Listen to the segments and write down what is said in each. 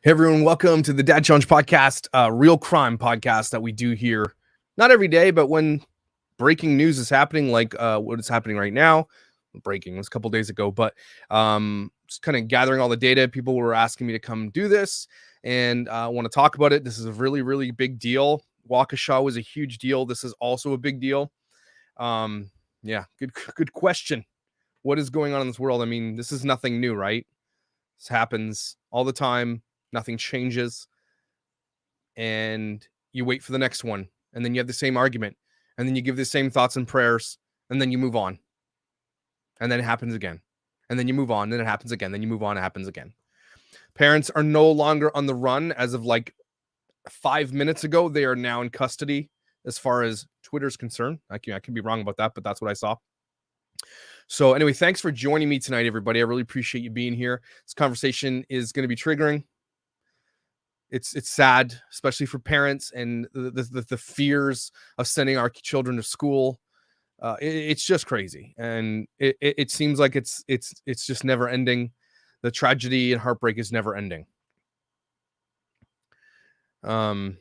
Hey everyone, welcome to the Dad Challenge podcast, real crime podcast that we do here, not every day, but when breaking news is happening, like what is happening right now. Breaking was a couple days ago, but just kind of gathering all the data. People were asking me to come do this, and I want to talk about it. This is a really, really big deal. Waukesha was a huge deal. This is also a big deal. Yeah, good question. What is going on in this world? I mean, this is nothing new, right? This happens all the time. Nothing changes, and you wait for the next one, and then you have the same argument, and then you give the same thoughts and prayers, and then you move on, and then it happens again, and then you move on, then it happens again, then you move on, it happens again. Parents are no longer on the run. As of like 5 minutes ago, they are now in custody as far as Twitter's concerned. I can be wrong about that, but that's what I saw. So anyway, thanks for joining me tonight, everybody. I really appreciate you being here. This conversation is going to be triggering. It's sad, especially for parents and the fears of sending our children to school. It's just crazy, and it seems like it's just never ending. The tragedy and heartbreak is never ending. Why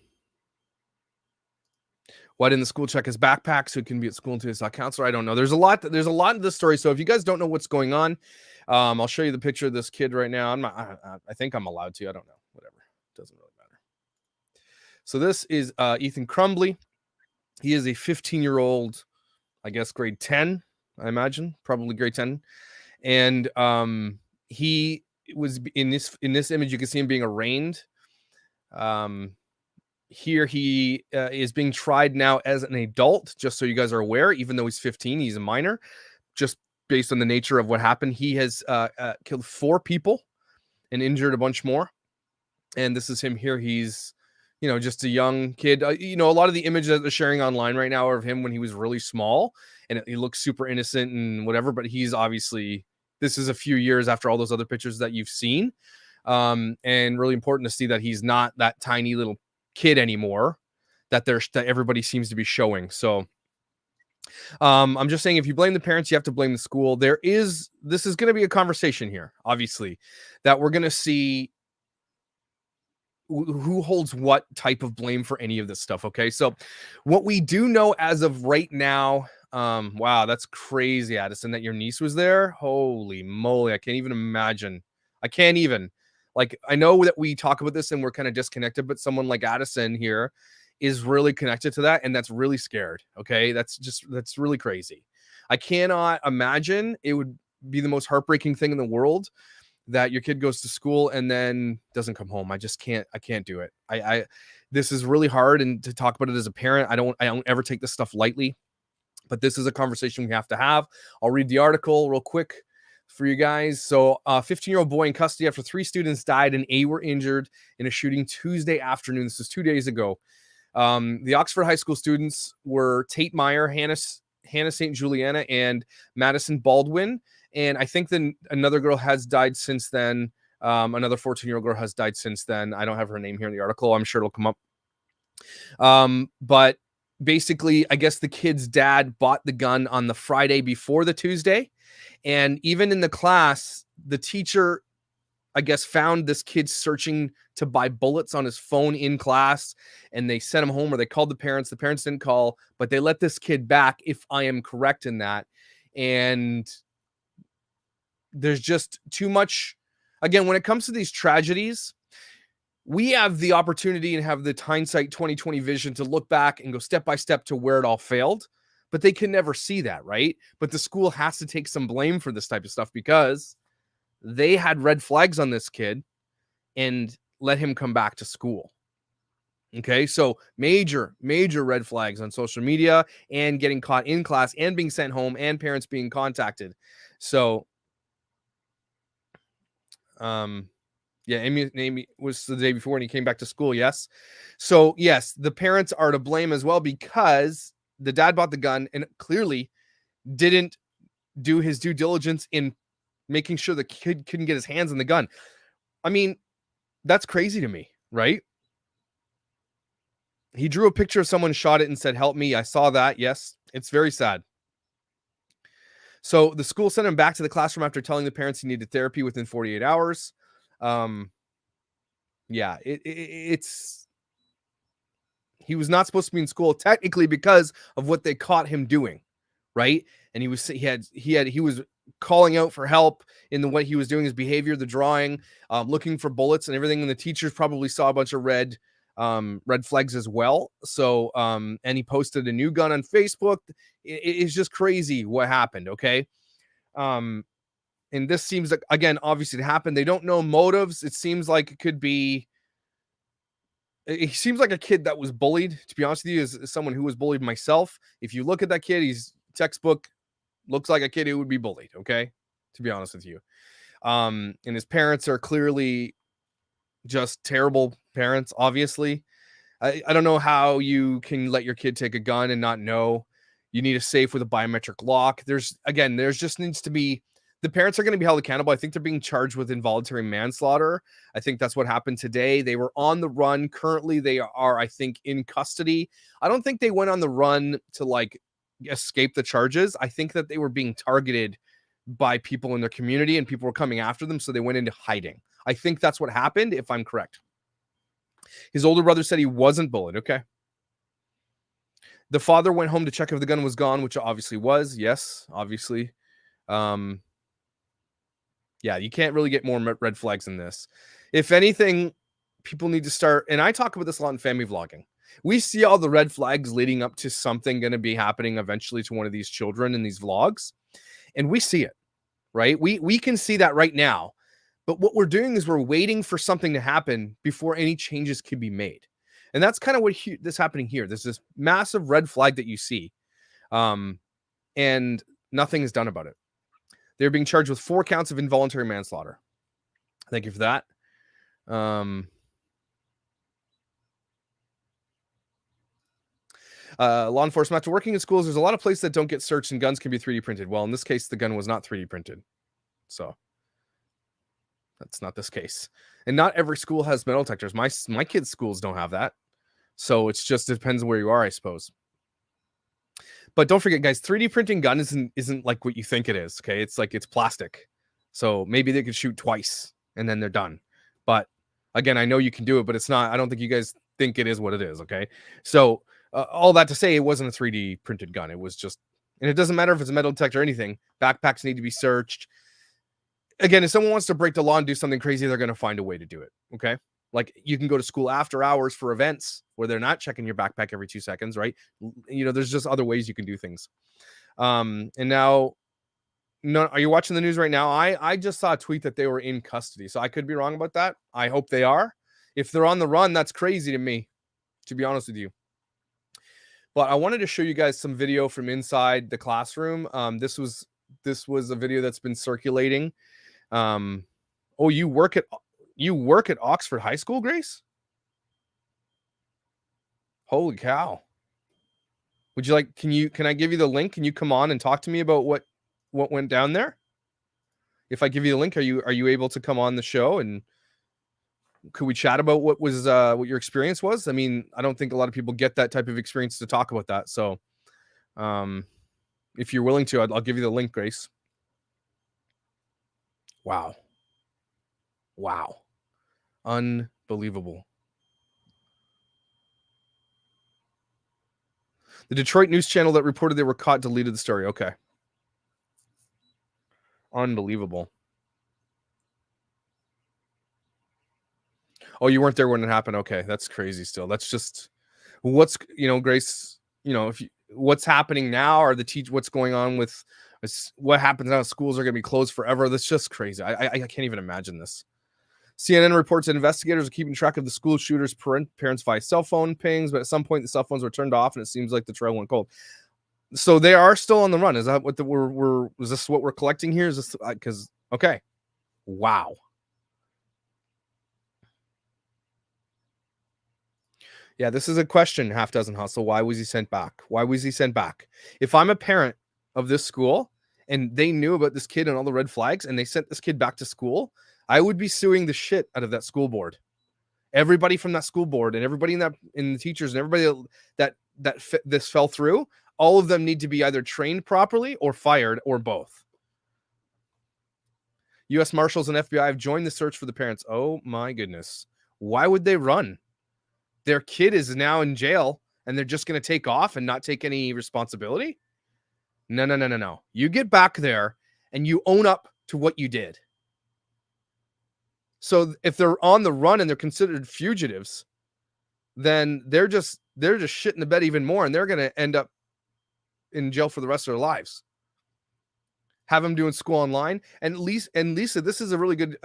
didn't the school check his backpack so he can be at school until he saw a counselor? I don't know. There's a lot in this story. So if you guys don't know what's going on, I'll show you the picture of this kid right now. I think I'm allowed to. I don't know. Whatever. Doesn't really matter. So this is Ethan Crumbly. He is a 15-year-old, I guess grade 10, I imagine, probably grade 10. And he was in this image, you can see him being arraigned. Here he is being tried now as an adult, just so you guys are aware. Even though he's 15, he's a minor. Just based on the nature of what happened, he has killed 4 people and injured a bunch more. And this is him here. He's, just a young kid. A lot of the images that they're sharing online right now are of him when he was really small, and he looks super innocent and whatever. But he's obviously, this is a few years after all those other pictures that you've seen. And really important to see that he's not that tiny little kid anymore that everybody seems to be showing. So I'm just saying, if you blame the parents, you have to blame the school. This is going to be a conversation here, obviously, that we're going to see who holds what type of blame for any of this stuff. Okay, so what we do know as of right now, wow, that's crazy, Addison, that your niece was there. Holy moly, I can't even imagine. I know that we talk about this and we're kind of disconnected, but someone like Addison here is really connected to that, and that's really scared. Okay, that's really crazy. I cannot imagine. It would be the most heartbreaking thing in the world that your kid goes to school and then doesn't come home. I can't do it. This is really hard, and to talk about it as a parent, I don't ever take this stuff lightly, but this is a conversation we have to have. I'll read the article real quick for you guys. So a 15-year-old boy in custody after 3 students died and 8 were injured in a shooting Tuesday afternoon. This is 2 days ago. The Oxford High School students were Tate Meyer, Hannah St. Juliana, and Madison Baldwin. And I think then another girl has died since then. Another 14-year-old girl has died since then. I don't have her name here in the article. I'm sure it'll come up. But basically, I guess the kid's dad bought the gun on the Friday before the Tuesday. And even in the class, the teacher, I guess, found this kid searching to buy bullets on his phone in class, and they sent him home, or they called the parents. The parents didn't call, but they let this kid back, if I am correct in that. And there's just too much. Again, when it comes to these tragedies, we have the opportunity and have the hindsight 2020 vision to look back and go step by step to where it all failed, but they can never see that, right? But the school has to take some blame for this type of stuff because they had red flags on this kid and let him come back to school. Okay, so major red flags on social media, and getting caught in class and being sent home, and parents being contacted. So yeah, Amy was the day before and he came back to school. Yes. So yes, the parents are to blame as well, because the dad bought the gun and clearly didn't do his due diligence in making sure the kid couldn't get his hands on the gun. I mean, that's crazy to me, right? He drew a picture of someone, shot it, and said, "Help me." I saw that. Yes, it's very sad. So the school sent him back to the classroom after telling the parents he needed therapy within 48 hours. Yeah, it's he was not supposed to be in school technically because of what they caught him doing, right? And he was calling out for help in the way he was doing his behavior, the drawing, looking for bullets and everything. And the teachers probably saw a bunch of red flags as well. So and he posted a new gun on Facebook. It's just crazy what happened. Okay. Um, and this seems like, again, obviously it happened. They don't know motives. It seems like it could be. He seems like a kid that was bullied. To be honest with you, as someone who was bullied myself, if you look at that kid, he's textbook looks like a kid who would be bullied. Okay, to be honest with you, and his parents are clearly just terrible parents. Obviously, I don't know how you can let your kid take a gun and not know. You need a safe with a biometric lock. There's just needs to be, the parents are going to be held accountable. I think they're being charged with involuntary manslaughter. I think that's what happened today. They were on the run. Currently, they are, I think, in custody. I don't think they went on the run to like escape the charges. I think that they were being targeted by people in their community and people were coming after them. So they went into hiding. I think that's what happened, if I'm correct. His older brother said he wasn't bullied. Okay. The father went home to check if the gun was gone, which obviously was. Yes, obviously. Yeah, you can't really get more red flags than this. If anything, people need to start, and I talk about this a lot in family vlogging. We see all the red flags leading up to something going to be happening eventually to one of these children in these vlogs, and we see it, right? We can see that right now. But what we're doing is we're waiting for something to happen before any changes can be made. And that's kind of what this happening here. There's this massive red flag that you see, and nothing is done about it. They're being charged with 4 counts of involuntary manslaughter. Thank you for that. Law enforcement, after working in schools, there's a lot of places that don't get searched and guns can be 3D printed. Well, in this case, the gun was not 3D printed. So that's not this case. And not every school has metal detectors. My kids' schools don't have that. So it's just, it depends on where you are, I suppose. But don't forget, guys, 3D printing gun isn't like what you think it is. Okay, it's like it's plastic. So maybe they could shoot twice and then they're done. But again, I know you can do it, but it's not. I don't think you guys think it is what it is. Okay, so all that to say, it wasn't a 3D printed gun. It was just, and it doesn't matter if it's a metal detector or anything. Backpacks need to be searched. Again, if someone wants to break the law and do something crazy, they're going to find a way to do it. Okay. Like you can go to school after hours for events where they're not checking your backpack every 2 seconds, right? You know, there's just other ways you can do things. And now, no, are you watching the news right now? I just saw a tweet that they were in custody, so I could be wrong about that. I hope they are. If they're on the run, that's crazy to me, to be honest with you. But I wanted to show you guys some video from inside the classroom. This was a video that's been circulating. Oh, you work at Oxford High School, Grace? Holy cow. Would you like, can I give you the link? Can you come on and talk to me about what went down there? If I give you the link, are you able to come on the show and could we chat about what your experience was? I mean, I don't think a lot of people get that type of experience to talk about that. So, if you're willing to, I'll give you the link, Grace. Wow. Unbelievable. The Detroit news channel that reported they were caught deleted the story. Okay. Unbelievable. Oh, you weren't there when it happened. Okay. That's crazy still. That's just Grace, what's happening now or what's going on with what happens now. Schools are going to be closed forever. That's just crazy. I can't even imagine this. CNN reports that investigators are keeping track of the school shooter's parents via cell phone pings, but at some point the cell phones were turned off and it seems like the trail went cold. So they are still on the run. Is that what is this what we're collecting here? Is this because okay. Wow. Yeah, this is a question, Half Dozen Hustle. Why was he sent back? If I'm a parent of this school and they knew about this kid and all the red flags and they sent this kid back to school, I would be suing the shit out of that school board. Everybody from that school board and everybody in the teachers and everybody that this fell through, all of them need to be either trained properly or fired or both. U.S. Marshals and FBI have joined the search for the parents. Oh my goodness. Why would they run? Their kid is now in jail and they're just going to take off and not take any responsibility? No, no, no, no, no. You get back there and you own up to what you did. So if they're on the run and they're considered fugitives, then they're just shitting the bed even more, and they're going to end up in jail for the rest of their lives. Have them doing school online. And Lisa, this is a really good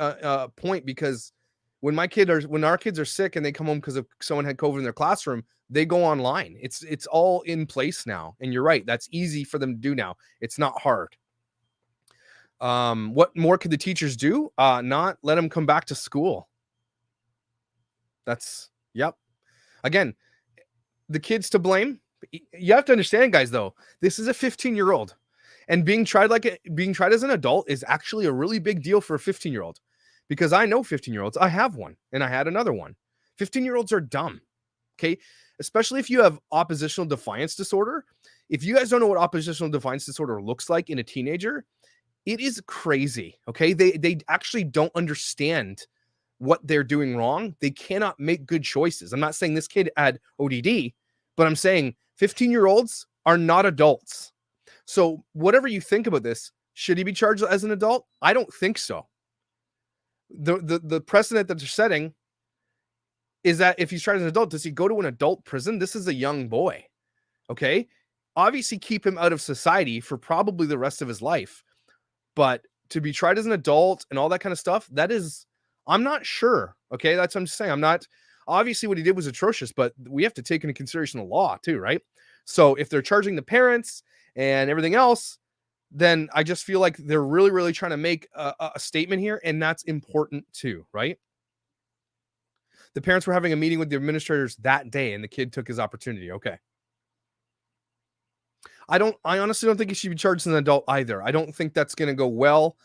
point, because when our kids are sick and they come home because of someone had COVID in their classroom, they go online. It's all in place now. And you're right. That's easy for them to do now. It's not hard. What more could the teachers do? Not let them come back to school. Yep. Again, the kid's to blame. You have to understand, guys, though, this is a 15-year-old, and being tried as an adult is actually a really big deal for a 15-year-old, because I know 15-year-olds. I have one, and I had another one. 15-year-olds are dumb. Okay. Especially if you have oppositional defiance disorder. If you guys don't know what oppositional defiance disorder looks like in a teenager, it is crazy. Okay. They actually don't understand what they're doing wrong. They cannot make good choices. I'm not saying this kid had ODD, but I'm saying 15-year-olds are not adults. So whatever you think about this, should he be charged as an adult? I don't think so. The precedent that they're setting is that if he's tried as an adult, does he go to an adult prison? This is a young boy. Okay. Obviously keep him out of society for probably the rest of his life, but to be tried as an adult and all that kind of stuff, I'm not sure. Okay. That's what I'm just saying. Obviously what he did was atrocious, but we have to take into consideration the law too, right? So if they're charging the parents and everything else, then I just feel like they're really, really trying to make a statement here. And that's important too, right? The parents were having a meeting with the administrators that day and the kid took his opportunity. Okay. I honestly don't think he should be charged as an adult either. I don't think that's going to go well.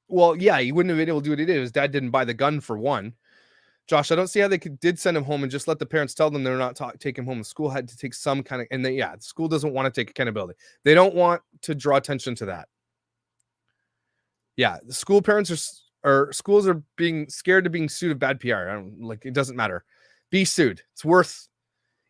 Well, yeah, he wouldn't have been able to do what he did. His dad didn't buy the gun, for one. Josh, I don't see how they did send him home and just let the parents tell them they're not taking him home. The school had to take some kind of, the school doesn't want to take accountability. They don't want to draw attention to that. Yeah, the school parents schools are being scared of being sued of bad PR. It doesn't matter. Be sued.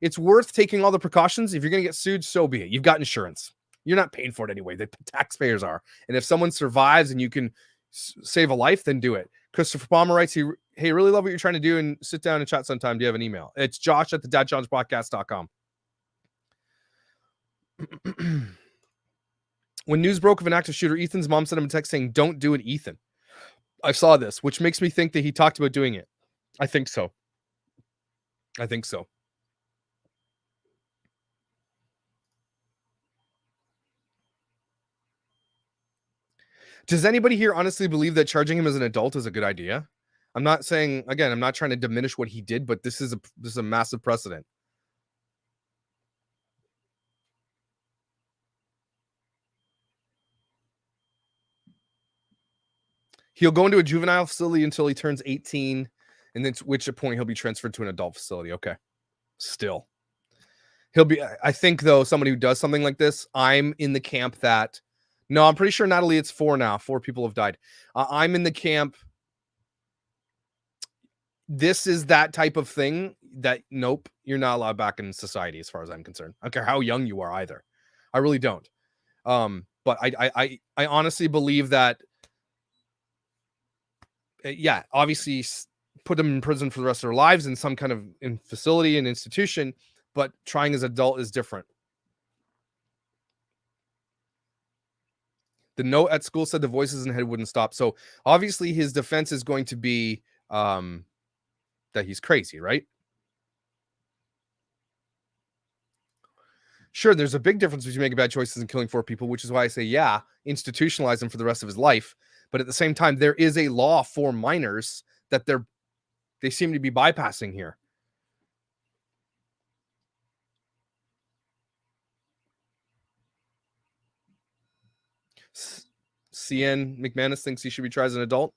It's worth taking all the precautions. If you're going to get sued, so be it. You've got insurance. You're not paying for it anyway. The taxpayers are. And if someone survives and you can save a life, then do it. Christopher Palmer writes, hey, really love what you're trying to do, and sit down and chat sometime. Do you have an email? It's josh@thedadjohnspodcast.com. When news broke of an active shooter, Ethan's mom sent him a text saying, "Don't do it, Ethan." I saw this, which makes me think that he talked about doing it. I think so. Does anybody here honestly believe that charging him as an adult is a good idea? I'm not saying, again, I'm not trying to diminish what he did, but this is a massive precedent. He'll go into a juvenile facility until he turns 18, and then at which point he'll be transferred to an adult facility. Okay. Still. I think, though, somebody who does something like this, I'm in the camp that, no, I'm pretty sure, Natalie, it's 4 now. 4 people have died. I'm in the camp. This is that type of thing that, nope, you're not allowed back in society as far as I'm concerned. I don't care how young you are either. I really don't. But I honestly believe that, yeah, obviously put them in prison for the rest of their lives in some kind of facility and institution, but trying as an adult is different. The note at school said the voices in the head wouldn't stop. So obviously his defense is going to be that he's crazy, right? Sure, there's a big difference between making bad choices and killing 4 people, which is why I say, yeah, institutionalize him for the rest of his life. But at the same time, there is a law for minors that they seem to be bypassing here. CN McManus thinks he should be tried as an adult.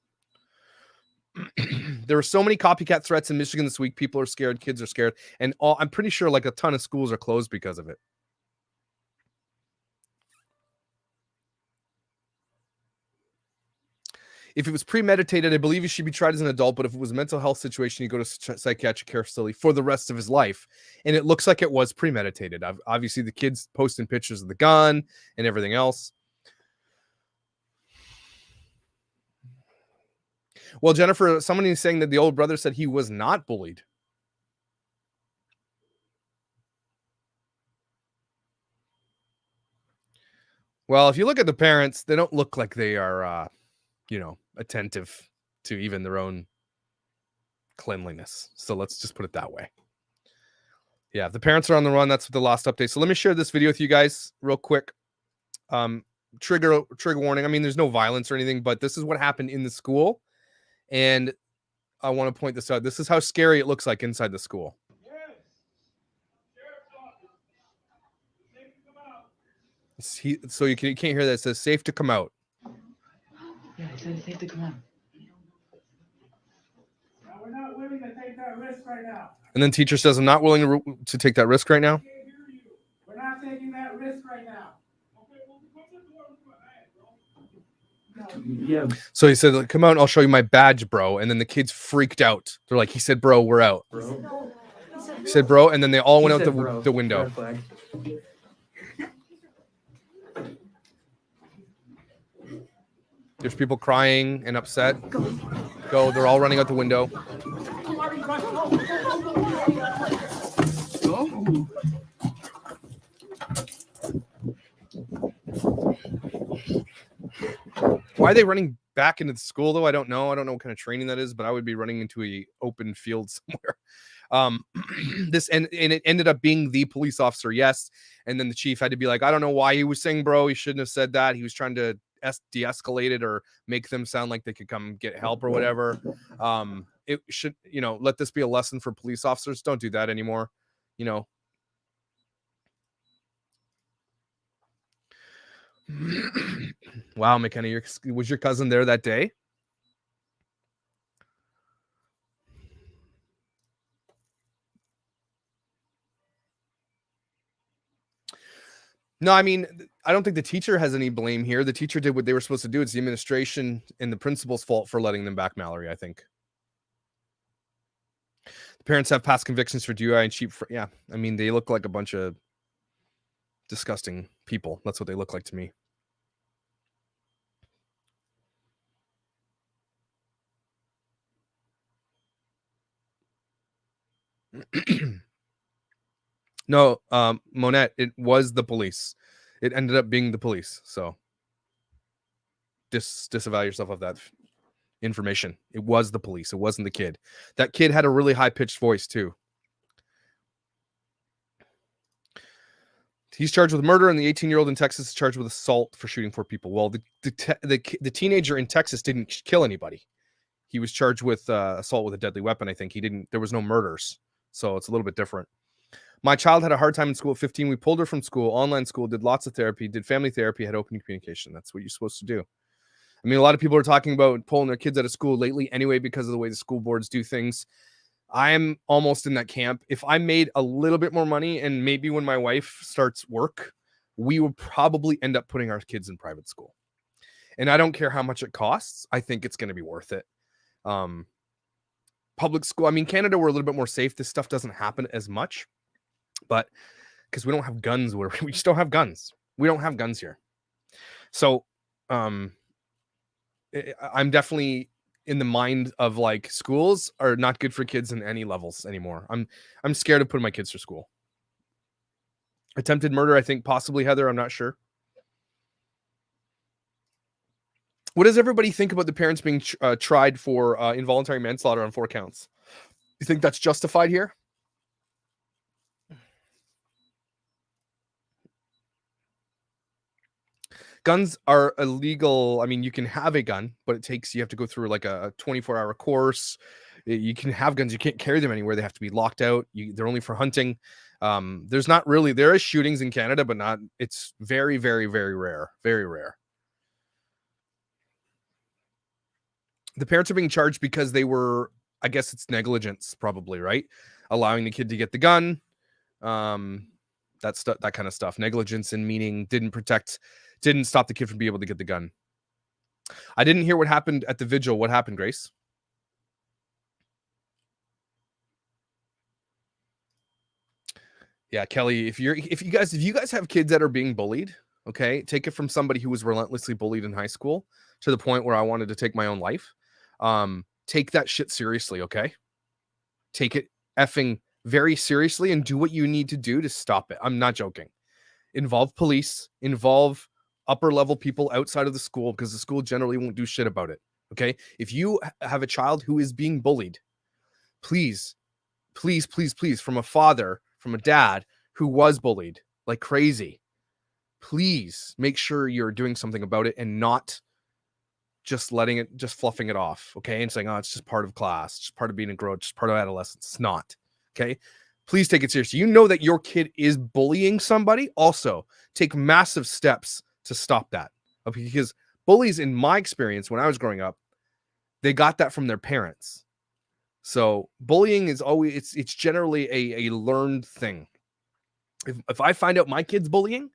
There were so many copycat threats in Michigan this week. People are scared. Kids are scared. And I'm pretty sure like a ton of schools are closed because of it. If it was premeditated, I believe he should be tried as an adult, but if it was a mental health situation, you go to psychiatric care facility for the rest of his life. And it looks like it was premeditated. Obviously, the kid's posting pictures of the gun and everything else. Well, Jennifer, somebody is saying that the old brother said he was not bullied. Well, if you look at the parents, they don't look like they are, attentive to even their own cleanliness. So let's just put it that way. Yeah, if the parents are on the run, that's the last update. So let me share this video with you guys real quick. Trigger warning. I mean, there's no violence or anything, but this is what happened in the school. And I want to point this out. This is how scary it looks like inside the school. So you can't hear that. It says safe to come out. Yeah, it says safe to come out. Now, we're not willing to take that risk right now. And then teacher says, I'm not willing to take that risk right now. We're not taking that risk right now. Yeah. So he said, come out and I'll show you my badge, bro. And then the kids freaked out. They're like, he said, bro, we're out. Bro. He said, bro. And then they all went out the window. There's people crying and upset. Go. They're all running out the window. Why are they running back into the school, though? I don't know. I don't know what kind of training that is, but I would be running into a open field somewhere. And it ended up being the police officer, yes. And then the chief had to be like, I don't know why he was saying bro. He shouldn't have said that. He was trying to de-escalate it or make them sound like they could come get help or whatever. It should, let this be a lesson for police officers. Don't do that anymore. Wow, McKenna, was your cousin there that day? No, I mean, I don't think the teacher has any blame here. The teacher did what they were supposed to do. It's the administration and the principal's fault for letting them back Mallory, I think. The parents have past convictions for DUI and cheap. Yeah, I mean, they look like a bunch of disgusting people. That's what they look like to me. No, Monette, it was the police. It ended up being the police. So disavow yourself of that information. It was the police. It wasn't the kid. That kid had a really high-pitched voice too. He's charged with murder, and the 18-year-old in Texas is charged with assault for shooting 4 people. Well, the teenager in Texas didn't kill anybody. He was charged with assault with a deadly weapon. I think there was no murders, so it's a little bit different. My child had a hard time in school at 15. We pulled her from school, online school, did lots of therapy, did family therapy, had open communication. That's what you're supposed to do. I mean, a lot of people are talking about pulling their kids out of school lately anyway because of the way the school boards do things. I'm almost in that camp. If I made a little bit more money and maybe when my wife starts work, we will probably end up putting our kids in private school. And I don't care how much it costs. I think it's going to be worth it. Public school, I mean, Canada, we're a little bit more safe. This stuff doesn't happen as much. But because we don't have guns, we just don't have guns. We don't have guns here. So I'm definitely in the mind of like schools are not good for kids in any levels anymore. I'm scared of putting my kids through school. Attempted murder, I think possibly, Heather. I'm not sure. What does everybody think about the parents being tried for involuntary manslaughter on 4 counts? You think that's justified here? Guns are illegal. I mean, you can have a gun, but you have to go through like a 24-hour course. You can have guns. You can't carry them anywhere. They have to be locked out. They're only for hunting. There is shootings in Canada, but it's very, very, very rare. Very rare. The parents are being charged because they were, I guess it's negligence probably, right? Allowing the kid to get the gun. That kind of stuff. Negligence in meaning didn't stop the kid from being able to get the gun. I didn't hear what happened at the vigil. What happened, Grace? Yeah, Kelly, if you guys have kids that are being bullied, okay, take it from somebody who was relentlessly bullied in high school to the point where I wanted to take my own life. Take that shit seriously, okay? Take it effing very seriously and do what you need to do to stop it. I'm not joking. Involve police, involve upper level people outside of the school, because the school generally won't do shit about it. Okay. If you have a child who is being bullied, please, please, please, please, from a father, from a dad who was bullied like crazy, please make sure you're doing something about it and not just fluffing it off. Okay. And saying, oh, it's just part of class, just part of being a girl, just part of adolescence. It's not. Okay. Please take it seriously. You know that your kid is bullying somebody. Also, take massive steps to stop that. Because bullies, in my experience, when I was growing up, they got that from their parents. So bullying is always, it's generally a learned thing. If I find out my kid's bullying,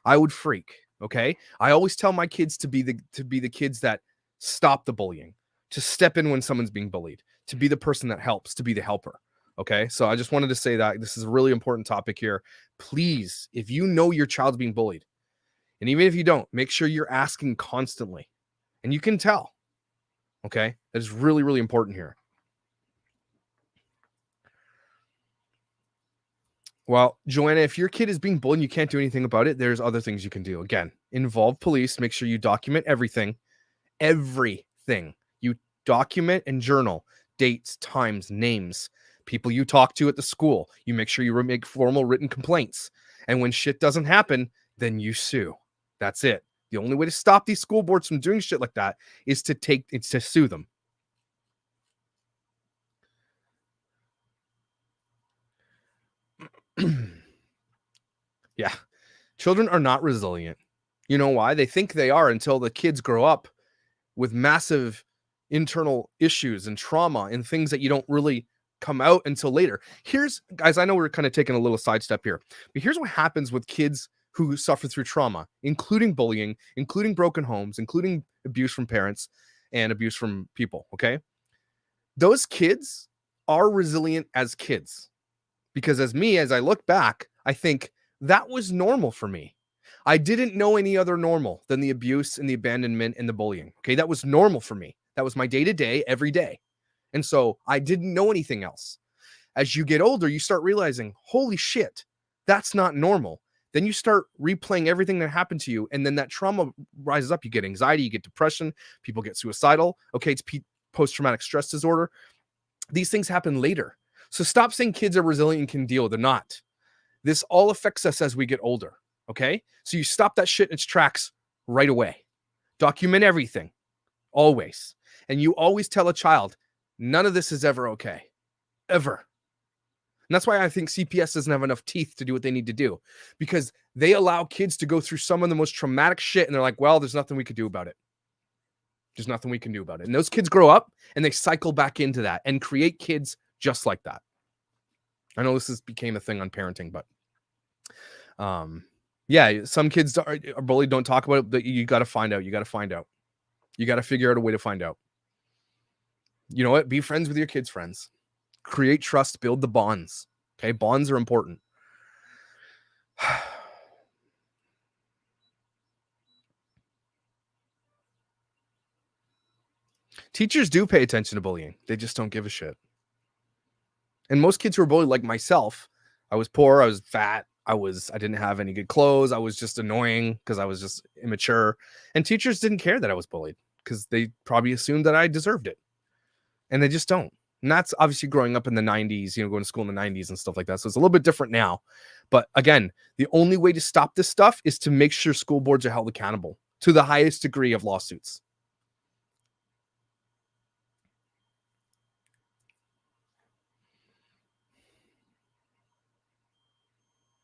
I would freak. Okay. I always tell my kids to be the kids that stop the bullying, to step in when someone's being bullied, to be the person that helps, to be the helper. Okay. So I just wanted to say that this is a really important topic here. Please, if you know your child's being bullied, and even if you don't, make sure you're asking constantly, and you can tell. Okay. That is really, really important here. Well, Joanna, if your kid is being bullied and you can't do anything about it, there's other things you can do. Again, involve police. Make sure you document everything. Everything. You document and journal dates, times, names, people you talk to at the school. You make sure you make formal written complaints. And when shit doesn't happen, then you sue. That's it. The only way to stop these school boards from doing shit like that is to sue them. Yeah. Children are not resilient. You know why? They think they are until the kids grow up with massive internal issues and trauma and things that you don't really come out until later. Guys, I know we're kind of taking a little sidestep here, but here's what happens with kids who suffer through trauma, including bullying, including broken homes, including abuse from parents and abuse from people. Okay. Those kids are resilient as kids, because as I look back, I think that was normal for me. I didn't know any other normal than the abuse and the abandonment and the bullying. Okay. That was normal for me. That was my day to day, every day. And so I didn't know anything else. As you get older, you start realizing, holy shit, that's not normal. Then you start replaying everything that happened to you. And then that trauma rises up. You get anxiety, you get depression, people get suicidal. Okay. It's post-traumatic stress disorder. These things happen later. So stop saying kids are resilient and can deal. They're not. This all affects us as we get older. Okay. So you stop that shit in its tracks right away. Document everything. Always. And you always tell a child, none of this is ever okay. Ever. And that's why I think CPS doesn't have enough teeth to do what they need to do, because they allow kids to go through some of the most traumatic shit. And they're like, well, there's nothing we could do about it. There's nothing we can do about it. And those kids grow up and they cycle back into that and create kids just like that. I know this became a thing on parenting, but yeah, some kids are bullied, don't talk about it, but you got to find out. You got to find out. You got to figure out a way to find out. You know what? Be friends with your kids' friends. Create trust, build the bonds. Okay. Bonds are important. Teachers do pay attention to bullying. They just don't give a shit. And most kids who are bullied, like myself, I was poor, I was fat, I didn't have any good clothes, I was just annoying because I was just immature. And teachers didn't care that I was bullied because they probably assumed that I deserved it. And they just don't. And that's obviously growing up in the 90s, going to school in the 90s and stuff like that. So it's a little bit different now. But again, the only way to stop this stuff is to make sure school boards are held accountable to the highest degree of lawsuits.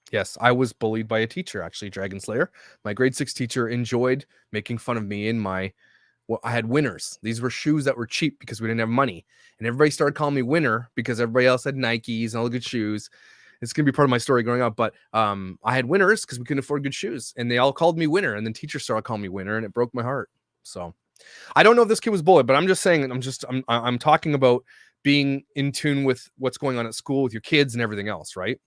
Yes, I was bullied by a teacher, actually, Dragon Slayer. My grade 6 teacher enjoyed making fun of me in I had Winners. These were shoes that were cheap because we didn't have money. And everybody started calling me Winner because everybody else had Nikes and all the good shoes. It's going to be part of my story growing up. But I had Winners because we couldn't afford good shoes. And they all called me Winner. And then teachers started calling me Winner. And it broke my heart. So I don't know if this kid was bullied, but I'm just saying, I'm talking about being in tune with what's going on at school with your kids and everything else, right?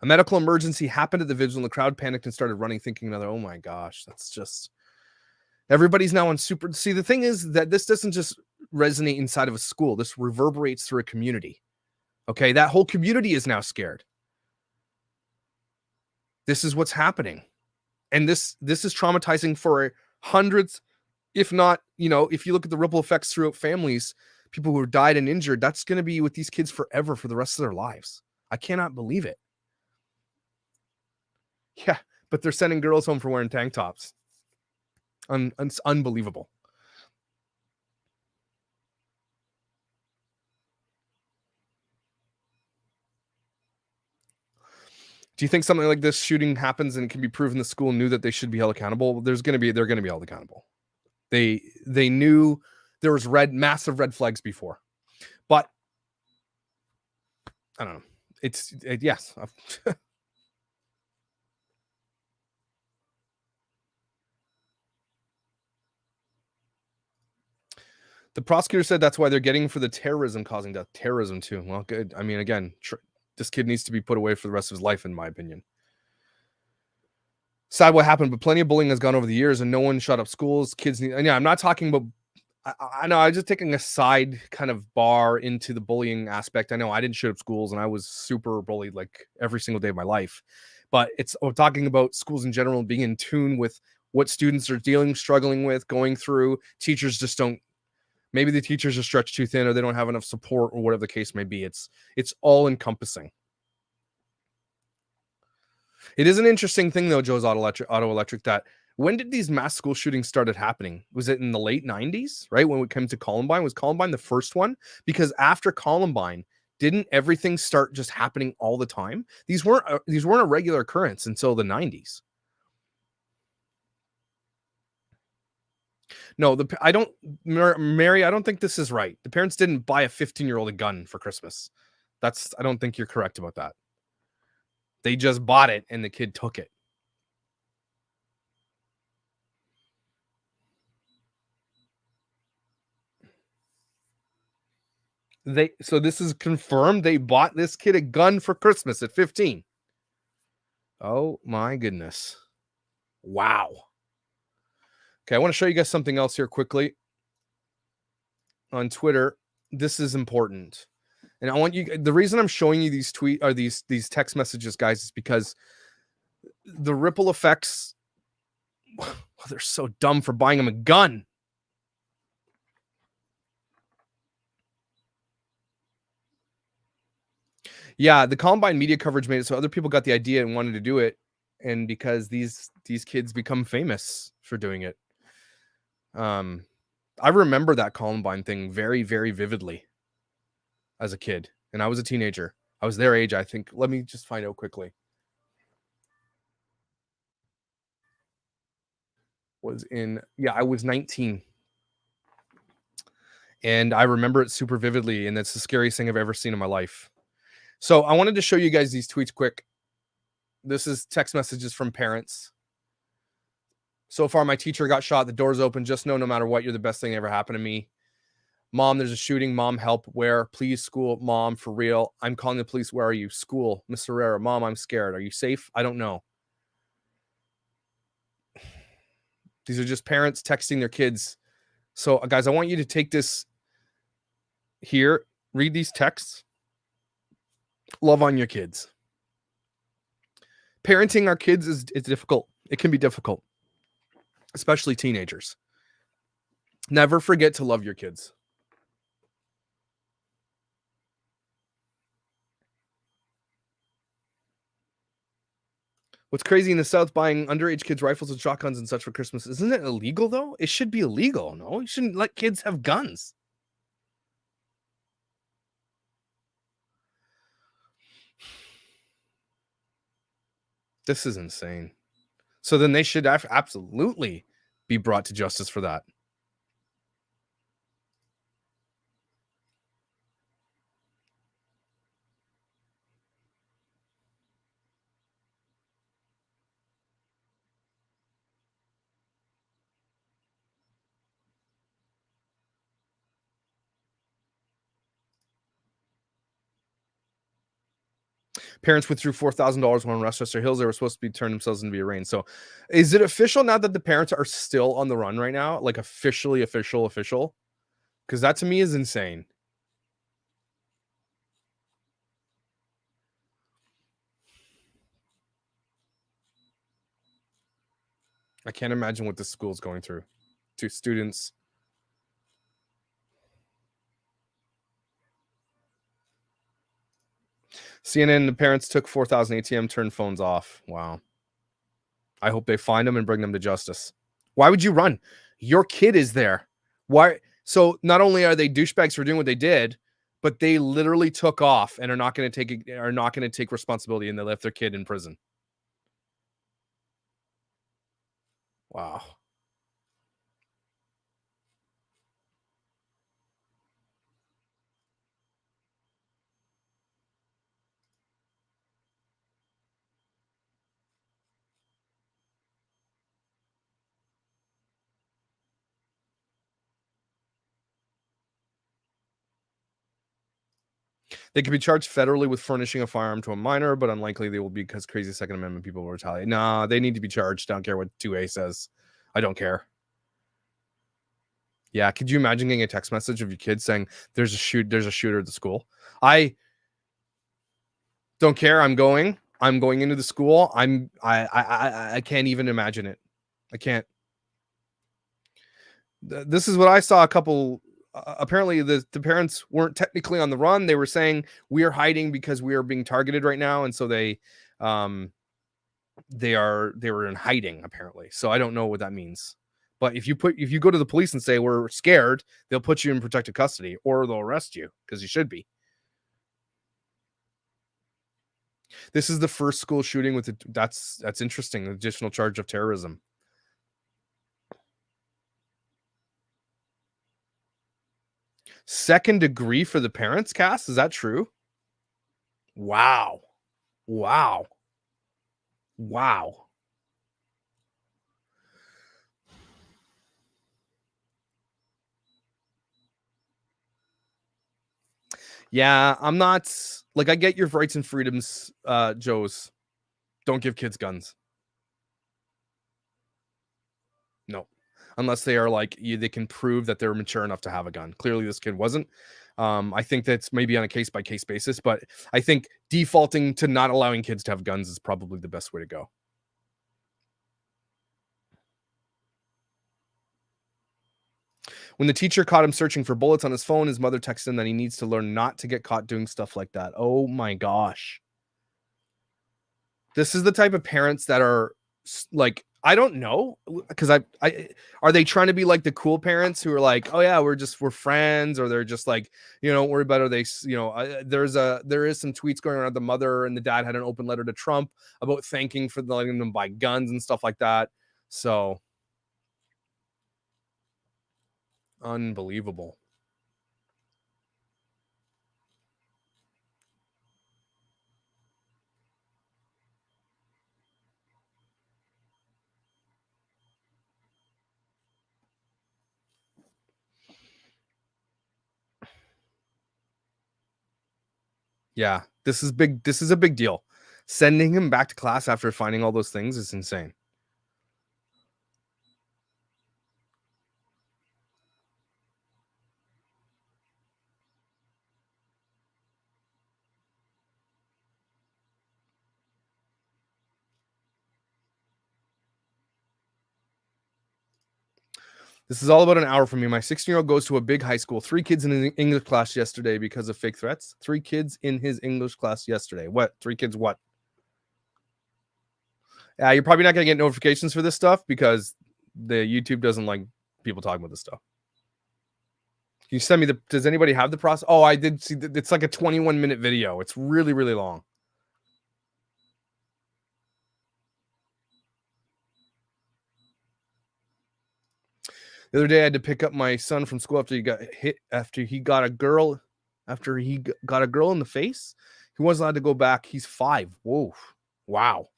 A medical emergency happened at the vigil and the crowd panicked and started running, thinking another, oh my gosh, that's just, everybody's now on super. See, the thing is that this doesn't just resonate inside of a school. This reverberates through a community. Okay. That whole community is now scared. This is what's happening. And this is traumatizing for hundreds, if not, if you look at the ripple effects throughout families, people who died and injured, that's going to be with these kids forever for the rest of their lives. I cannot believe it. Yeah, but they're sending girls home for wearing tank tops. It's unbelievable. Do you think something like this shooting happens and it can be proven the school knew that they should be held accountable? They're going to be held accountable. They knew there was massive red flags before, but I don't know. Yes. The prosecutor said that's why they're getting for the terrorism causing death. Terrorism too. Well, good. I mean, again, this kid needs to be put away for the rest of his life, in my opinion. Sad what happened, but plenty of bullying has gone over the years, and no one shut up schools. Kids need. And yeah, I'm not talking about. I know. I'm just taking a side kind of bar into the bullying aspect. I know I didn't shut up schools, and I was super bullied like every single day of my life. But we're talking about schools in general being in tune with what students are struggling with, going through. Teachers just don't. Maybe the teachers are stretched too thin, or they don't have enough support, or whatever the case may be. It's all encompassing. It is an interesting thing, though, Joe's Auto Electric, that when did these mass school shootings started happening? Was it in the late 90s, right? When it came to Columbine? Was Columbine the first one? Because after Columbine, didn't everything start just happening all the time? These weren't a regular occurrence until the 90s. No, Mary, I don't think this is right. The parents didn't buy a 15-year-old a gun for Christmas. I don't think you're correct about that. They just bought it and the kid took it. So this is confirmed. They bought this kid a gun for Christmas at 15. Oh my goodness. Wow. Okay, I want to show you guys something else here quickly. On Twitter, this is important. And I want you, the reason I'm showing you these these text messages, guys, is because the ripple effects, well, they're so dumb for buying him a gun. Yeah, the Columbine media coverage made it so other people got the idea and wanted to do it. And because these kids become famous for doing it. I remember that Columbine thing very, very vividly as a kid. And I was a teenager. I was their age, I think. Let me just find out quickly. I was 19. And I remember it super vividly. And that's the scariest thing I've ever seen in my life. So I wanted to show you guys these tweets quick. This is text messages from parents. So far, my teacher got shot. The door's open. Just know no matter what, you're the best thing that ever happened to me. Mom, there's a shooting. Mom, help. Where? Please, school. Mom, for real. I'm calling the police. Where are you? School. Miss Herrera. Mom, I'm scared. Are you safe? I don't know. These are just parents texting their kids. So, guys, I want you to take this here. Read these texts. Love on your kids. Parenting our kids is difficult. It can be difficult, especially teenagers. Never forget to love your kids. What's crazy in the South, buying underage kids rifles and shotguns and such for Christmas. Isn't it illegal, though? It should be illegal, no? You shouldn't let kids have guns. This is insane. So then they should absolutely be brought to justice for that. Parents withdrew $4,000 on Rochester Hills. They were supposed to be turned themselves in to be arraigned. So is it official now that the parents are still on the run right now? Like officially official? Because that to me is insane. I can't imagine what this school is going through. To students. CNN, the parents took 4,000 ATM, turned phones off. Wow. I hope they find them and bring them to justice. Why would you run? Your kid is there. Why? So not only are they douchebags for doing what they did, but they literally took off and are not going to take responsibility, and they left their kid in prison. Wow. They could be charged federally with furnishing a firearm to a minor, but unlikely they will be because crazy Second Amendment people will retaliate. Nah, they need to be charged. I don't care what 2A says. I don't care. Yeah, could you imagine getting a text message of your kid saying there's a shooter at the school? I don't care. I'm going into the school. I can't even imagine it. I can't. This is what I saw a couple. Apparently, the parents weren't technically on the run. They were saying we are hiding because we are being targeted right now, and so they were in hiding apparently. So I don't know what that means. But if you go to the police and say we're scared, they'll put you in protective custody or they'll arrest you because you should be. This is the first school shooting with that's interesting. Additional charge of terrorism. Second degree for the parents, Cass. Is that true? Wow. Wow. Wow. Yeah, I'm not like I get your rights and freedoms, Joe's. Don't give kids guns. No. Unless they are like they can prove that they're mature enough to have a gun. Clearly this kid wasn't. I think that's maybe on a case by case basis, but I think defaulting to not allowing kids to have guns is probably the best way to go. When the teacher caught him searching for bullets on his phone, his mother texted him that he needs to learn not to get caught doing stuff like that. Oh my gosh. This is the type of parents that are like, I don't know, because I are they trying to be like the cool parents who are like, oh yeah, we're friends, or they're just like, don't worry about it. They, there is some tweets going around. The mother and the dad had an open letter to Trump about thanking for letting them buy guns and stuff like that. So unbelievable. Yeah, this is big. This is a big deal. Sending him back to class after finding all those things is insane. This is all about an hour from me. My 16-year-old goes to a big high school. 3 kids in his English class yesterday because of fake threats. 3 kids in his English class yesterday. What? 3 kids what? You're probably not going to get notifications for this stuff because the YouTube doesn't like people talking about this stuff. Can you send me does anybody have the process? Oh, I did see it's like a 21-minute video. It's really, really long. The other day I had to pick up my son from school after he got a girl in the face. He wasn't allowed to go back. He's 5. Whoa. Wow.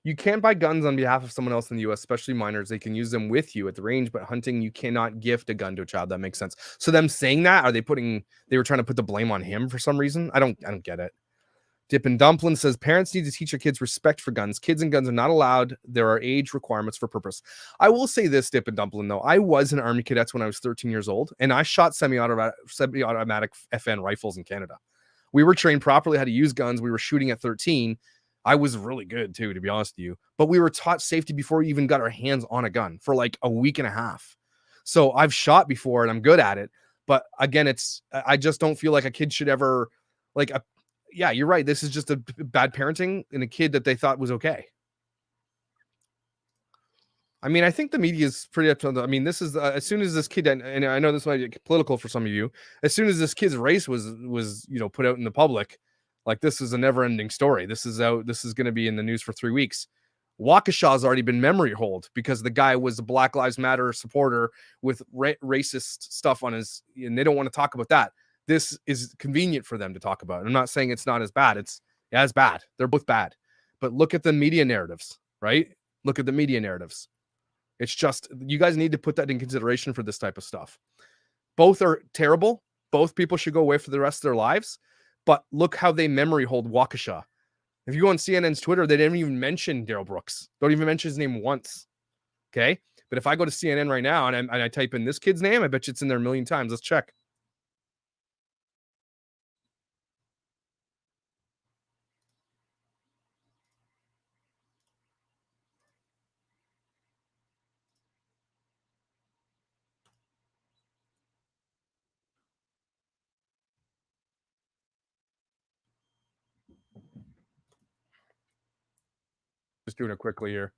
You can't buy guns on behalf of someone else in the US, especially minors. They can use them with you at the range, but hunting, you cannot gift a gun to a child. That makes sense. So them saying that, are they were trying to put the blame on him for some reason? I don't get it. Dippin' Dumplin says parents need to teach their kids respect for guns. Kids and guns are not allowed. There are age requirements for purpose. I will say this, Dippin' Dumplin, though. I was in Army Cadets when I was 13 years old, and I shot semi-automatic FN rifles in Canada. We were trained properly how to use guns. We were shooting at 13. I was really good too, to be honest with you. But we were taught safety before we even got our hands on a gun for like a week and a half. So I've shot before and I'm good at it. But again, I just don't feel like a kid should ever yeah, you're right. This is just a bad parenting in a kid that they thought was okay. I mean, I think the media is pretty up to. I mean, this is as soon as this kid, and I know this might be political for some of you. As soon as this kid's race was put out in the public, like this is a never-ending story. This is out. This is going to be in the news for 3 weeks. Waukesha's already been memory hold because the guy was a Black Lives Matter supporter with racist stuff on his, and they don't want to talk about that. This is convenient for them to talk about. I'm not saying it's not as bad. It's as bad. They're both bad. But look at the media narratives, right? Look at the media narratives. It's just, you guys need to put that in consideration for this type of stuff. Both are terrible. Both people should go away for the rest of their lives. But look how they memory hold Waukesha. If you go on CNN's Twitter, they didn't even mention Daryl Brooks. Don't even mention his name once. Okay? But if I go to CNN right now and I type in this kid's name, I bet you it's in there a million times. Let's check. Just doing it quickly here.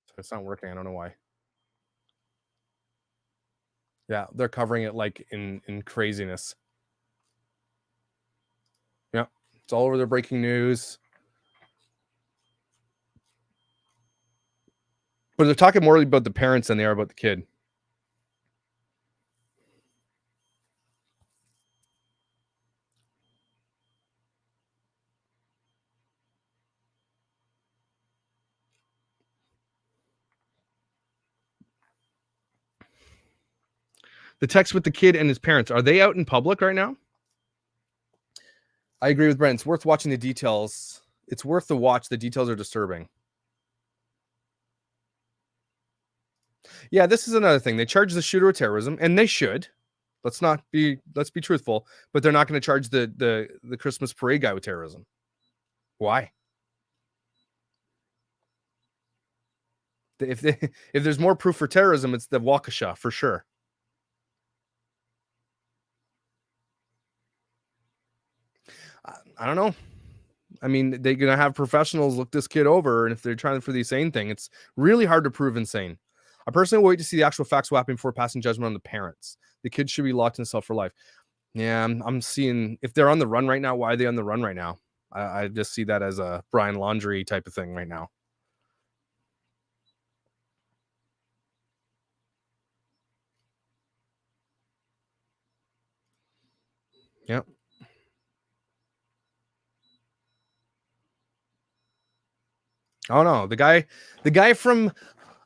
So it's not working. I don't know why. Yeah, they're covering it like in craziness. Yeah, it's all over their breaking news. But they're talking more about the parents than they are about the kid. The text with the kid and his parents, are they out in public right now? I agree with Brent. It's worth watching the details. It's worth the watch. The details are disturbing. Yeah, this is another thing. They charge the shooter with terrorism, and they should. Let's be truthful, but they're not going to charge the Christmas parade guy with terrorism. Why? If there's more proof for terrorism, it's the Waukesha for sure. I don't know. I mean, they're going to have professionals look this kid over, and if they're trying for the insane thing, it's really hard to prove insane. I personally wait to see the actual facts happening before passing judgment on the parents. The kid should be locked in cell for life. Yeah, I'm seeing if they're on the run right now. Why are they on the run right now? I just see that as a Brian Laundrie type of thing right now. Yep. Oh no, the guy from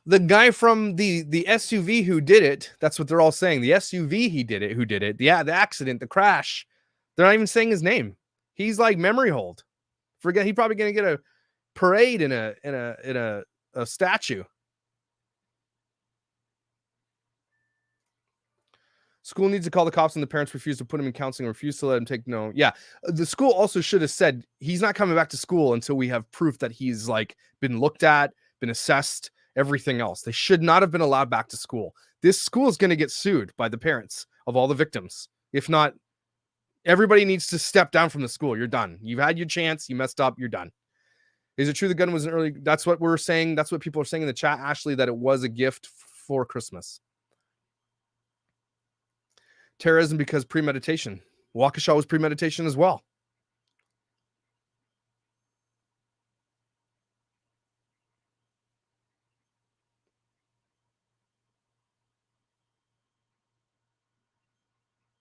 the SUV who did it. That's what they're all saying. The SUV who did it. Yeah, the accident, the crash. They're not even saying his name. He's like memory hold. Forget, he's probably gonna get a parade in a statue. School needs to call the cops and the parents refuse to put him in counseling, refuse to let him take no. Yeah. The school also should have said he's not coming back to school until we have proof that he's like been looked at, been assessed, everything else. They should not have been allowed back to school. This school is going to get sued by the parents of all the victims. If not, everybody needs to step down from the school. You're done. You've had your chance. You messed up. You're done. Is it true the gun was an early? That's what we're saying. That's what people are saying in the chat, Ashley, that it was a gift for Christmas. Terrorism because premeditation. Waukesha was premeditation as well.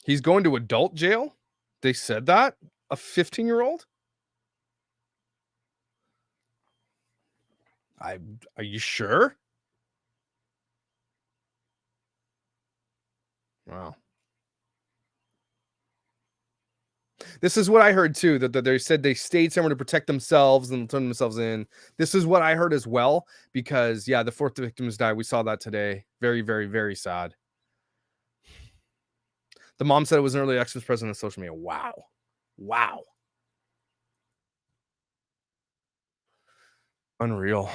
He's going to adult jail? They said that? A 15-year-old? Are you sure? Wow. This is what I heard too, that they said they stayed somewhere to protect themselves and turn themselves in. This is what I heard as well, because yeah, the 4th victims died. We saw that today. Very, very, very sad. The mom said it was an early access present on social media. Wow. Wow. Unreal.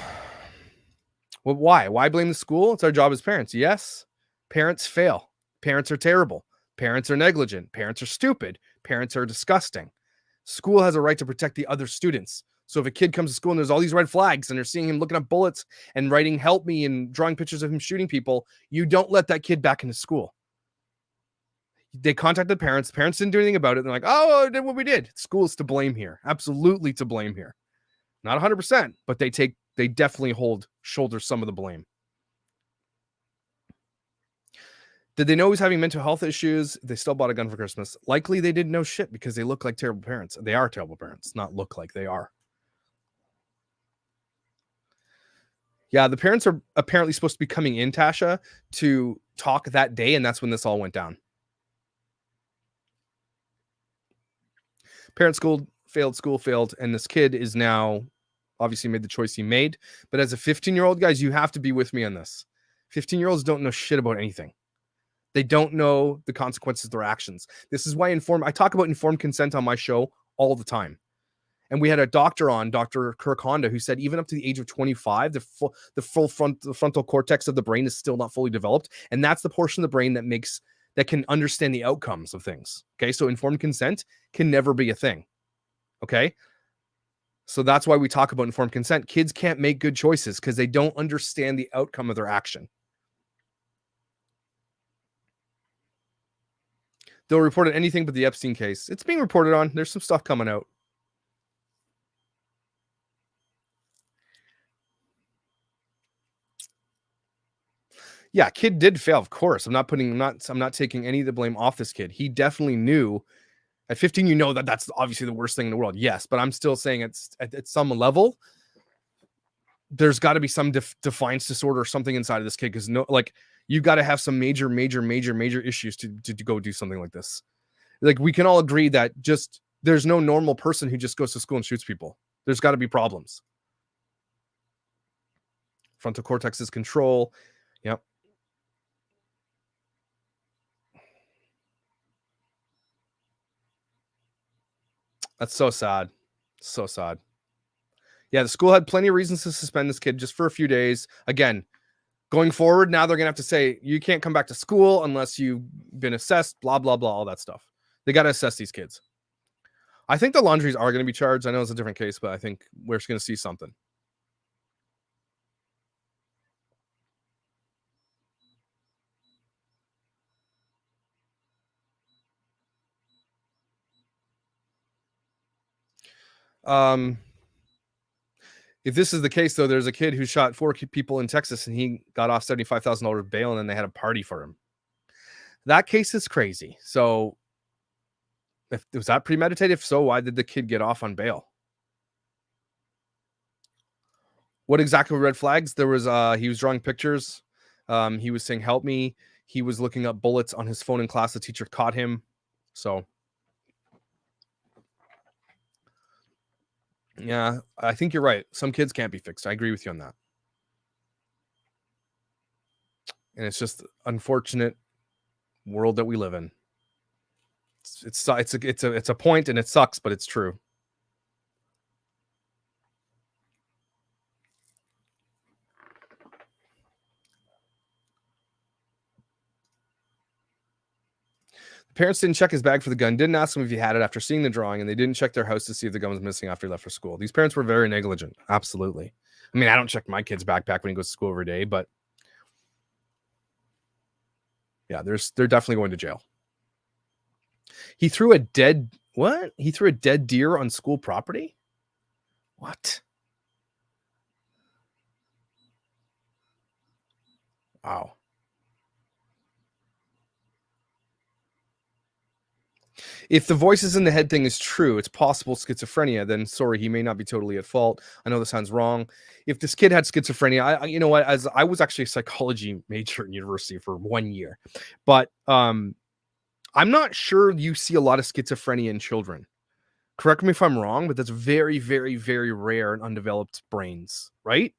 Well, why? Why blame the school? It's our job as parents. Yes, parents fail. Parents are terrible. Parents are negligent. Parents are stupid. Parents are disgusting. School has a right to protect the other students. So if a kid comes to school and there's all these red flags and they're seeing him looking up bullets and writing "help me" and drawing pictures of him shooting people, you don't let that kid back into school. They contacted the parents. Parents didn't do anything about it. They're like, oh, I did what we did. School's to blame here. Absolutely to blame here. Not 100%, but they definitely shoulder some of the blame. Did they know he was having mental health issues? They still bought a gun for Christmas. Likely they didn't know shit because they look like terrible parents. They are terrible parents, not look like they are. Yeah, the parents are apparently supposed to be coming in, Tasha, to talk that day, and that's when this all went down. School failed, and this kid is now obviously made the choice he made. But as a 15-year-old, guys, you have to be with me on this. 15-year-olds don't know shit about anything. They don't know the consequences of their actions. This is why I talk about informed consent on my show all the time. And we had a doctor on, Dr. Kirk Honda, who said even up to the age of 25, the frontal cortex of the brain is still not fully developed. And that's the portion of the brain that can understand the outcomes of things. Okay, so informed consent can never be a thing. Okay, so that's why we talk about informed consent. Kids can't make good choices because they don't understand the outcome of their action. They'll report on anything but the Epstein case. It's being reported on. There's some stuff coming out. Yeah, kid did fail, of course. I'm not taking any of the blame off this kid. He definitely knew. At 15, you know that's obviously the worst thing in the world. Yes, but I'm still saying it's at some level, there's got to be some defiance disorder or something inside of this kid, because you got to have some major issues to go do something like this. Like, we can all agree that there's no normal person who just goes to school and shoots people. There's got to be problems. Frontal cortex is control. Yep. That's so sad. So sad. Yeah, the school had plenty of reasons to suspend this kid just for a few days. Again, going forward, now they're going to have to say, you can't come back to school unless you've been assessed, blah, blah, blah, all that stuff. They got to assess these kids. I think the Laundries are going to be charged. I know it's a different case, but I think we're just going to see something. If this is the case, though, there's a kid who shot 4 people in Texas and he got off $75,000 bail, and then they had a party for him. That case is crazy. So was that premeditated? If so, why did the kid get off on bail? What exactly were red flags? There was he was drawing pictures. He was saying "help me." He was looking up bullets on his phone in class. The teacher caught him. So yeah, I think you're right. Some kids can't be fixed. I agree with you on that. And it's just unfortunate world that we live in. It's a point, and it sucks, but it's true. The parents didn't check his bag for the gun, didn't ask him if he had it after seeing the drawing, and they didn't check their house to see if the gun was missing after he left for school. These parents were very negligent. Absolutely. I mean, I don't check my kid's backpack when he goes to school every day, but yeah, they're definitely going to jail. He threw a dead deer on school property? What? Wow. If the voices in the head thing is true, it's possible schizophrenia, then sorry, he may not be totally at fault. I know this sounds wrong. If this kid had schizophrenia, you know what, as I was actually a psychology major in university for 1 year, but I'm not sure you see a lot of schizophrenia in children. Correct me if I'm wrong, but that's very, very, very rare in undeveloped brains, right?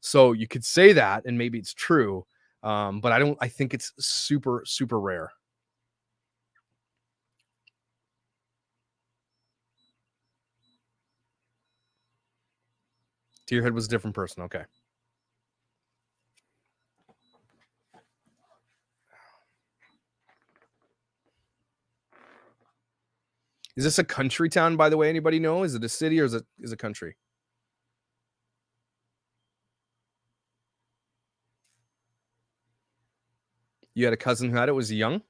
So you could say that, and maybe it's true, but I think it's super, super rare. To your head was a different person. Okay. Is this a country town, by the way? Anybody know? Is it a city or is it a country? You had a cousin who had it. Was he young?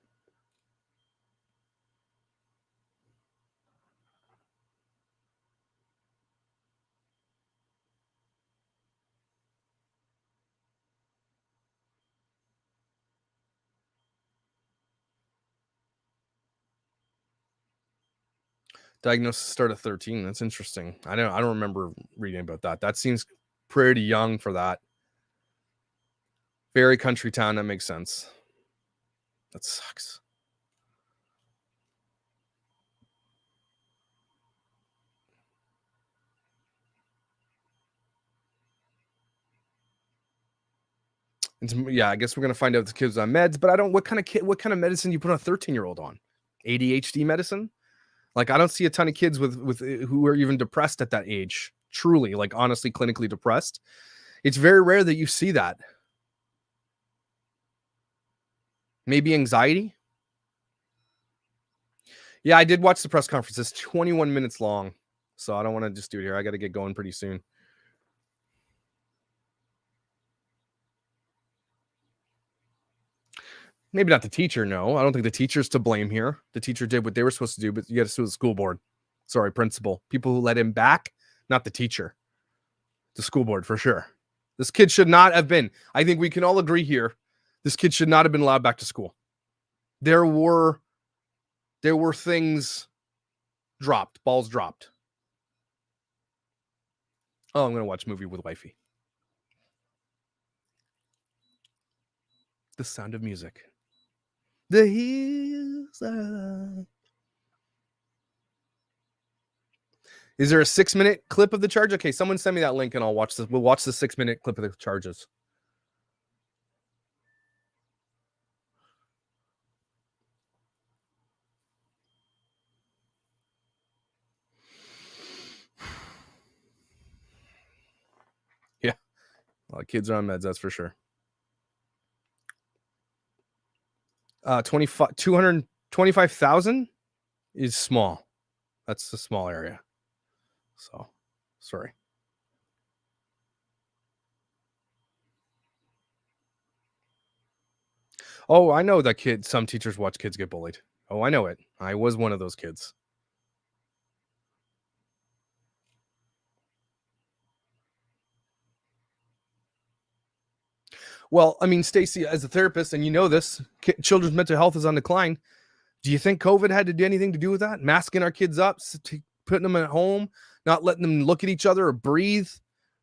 Diagnosis start at 13. That's interesting. I don't remember reading about that. That seems pretty young for that. Very country town. That makes sense. That sucks. Yeah, I guess we're gonna find out if the kid's on meds, but I don't. What kind of medicine you put a 13-year-old on? ADHD medicine? Like, I don't see a ton of kids with who are even depressed at that age. Truly, like, honestly, clinically depressed. It's very rare that you see that. Maybe anxiety. Yeah, I did watch the press conference. It's 21 minutes long, so I don't want to just do it here. I got to get going pretty soon. Maybe not the teacher. No, I don't think the teacher's to blame here. The teacher did what they were supposed to do, but you got to sue the school board. Sorry, principal. People who let him back, not the teacher. The school board for sure. This kid should not have been. I think we can all agree here. This kid should not have been allowed back to school. There were things dropped, balls dropped. Oh, I'm gonna watch a movie with wifey. The Sound of Music. The hills are... Is there a 6-minute clip of the charge? Okay, someone send me that link and I'll watch this. We'll watch the 6-minute clip of the charges. Yeah, a lot of kids are on meds, that's for sure. 225,000 is small. That's a small area. So, sorry. Oh, I know that kid. Some teachers watch kids get bullied. Oh, I know it. I was one of those kids. Well, I mean, Stacey, as a therapist, and you know this, children's mental health is on decline. Do you think COVID had to do anything to do with that? Masking our kids up, putting them at home, not letting them look at each other or breathe,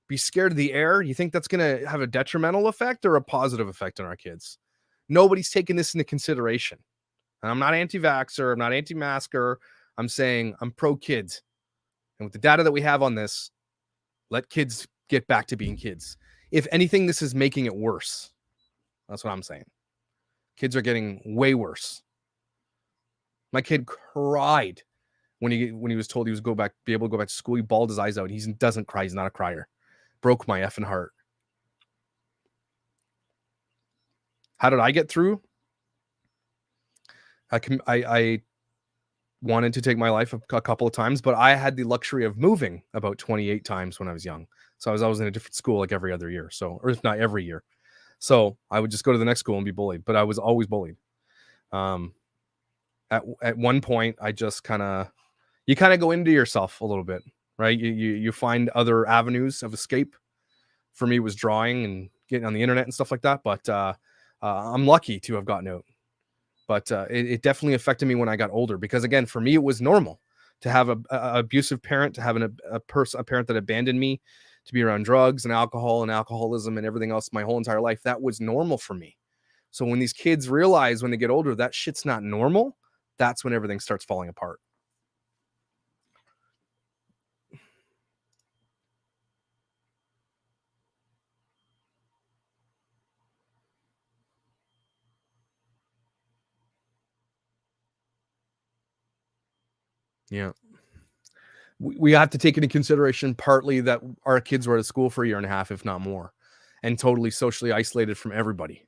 be scared of the air. You think that's going to have a detrimental effect or a positive effect on our kids? Nobody's taking this into consideration. And I'm not anti-vaxxer. I'm not anti-masker. I'm saying I'm pro-kids. And with the data that we have on this, let kids get back to being kids. If anything, this is making it worse. That's what I'm saying. Kids are getting way worse. My kid cried when he was told he was be able to go back to school. He bawled his eyes out. He doesn't cry. He's not a crier. Broke my effing heart. How did I get through? I wanted to take my life a couple of times, but I had the luxury of moving about 28 times when I was young. So I was always in a different school like every other year. So, or if not every year. So I would just go to the next school and be bullied, but I was always bullied. At one point, I just you go into yourself a little bit, right? You find other avenues of escape. For me, it was drawing and getting on the internet and stuff like that. But I'm lucky to have gotten out. But it definitely affected me when I got older, because again, for me, it was normal to have a abusive parent, to have a parent that abandoned me, to be around drugs and alcohol and alcoholism and everything else my whole entire life. That was normal for me. So when these kids realize when they get older that shit's not normal, that's when everything starts falling apart. Yeah. We have to take into consideration partly that our kids were at school for a year and a half, if not more, and totally socially isolated from everybody.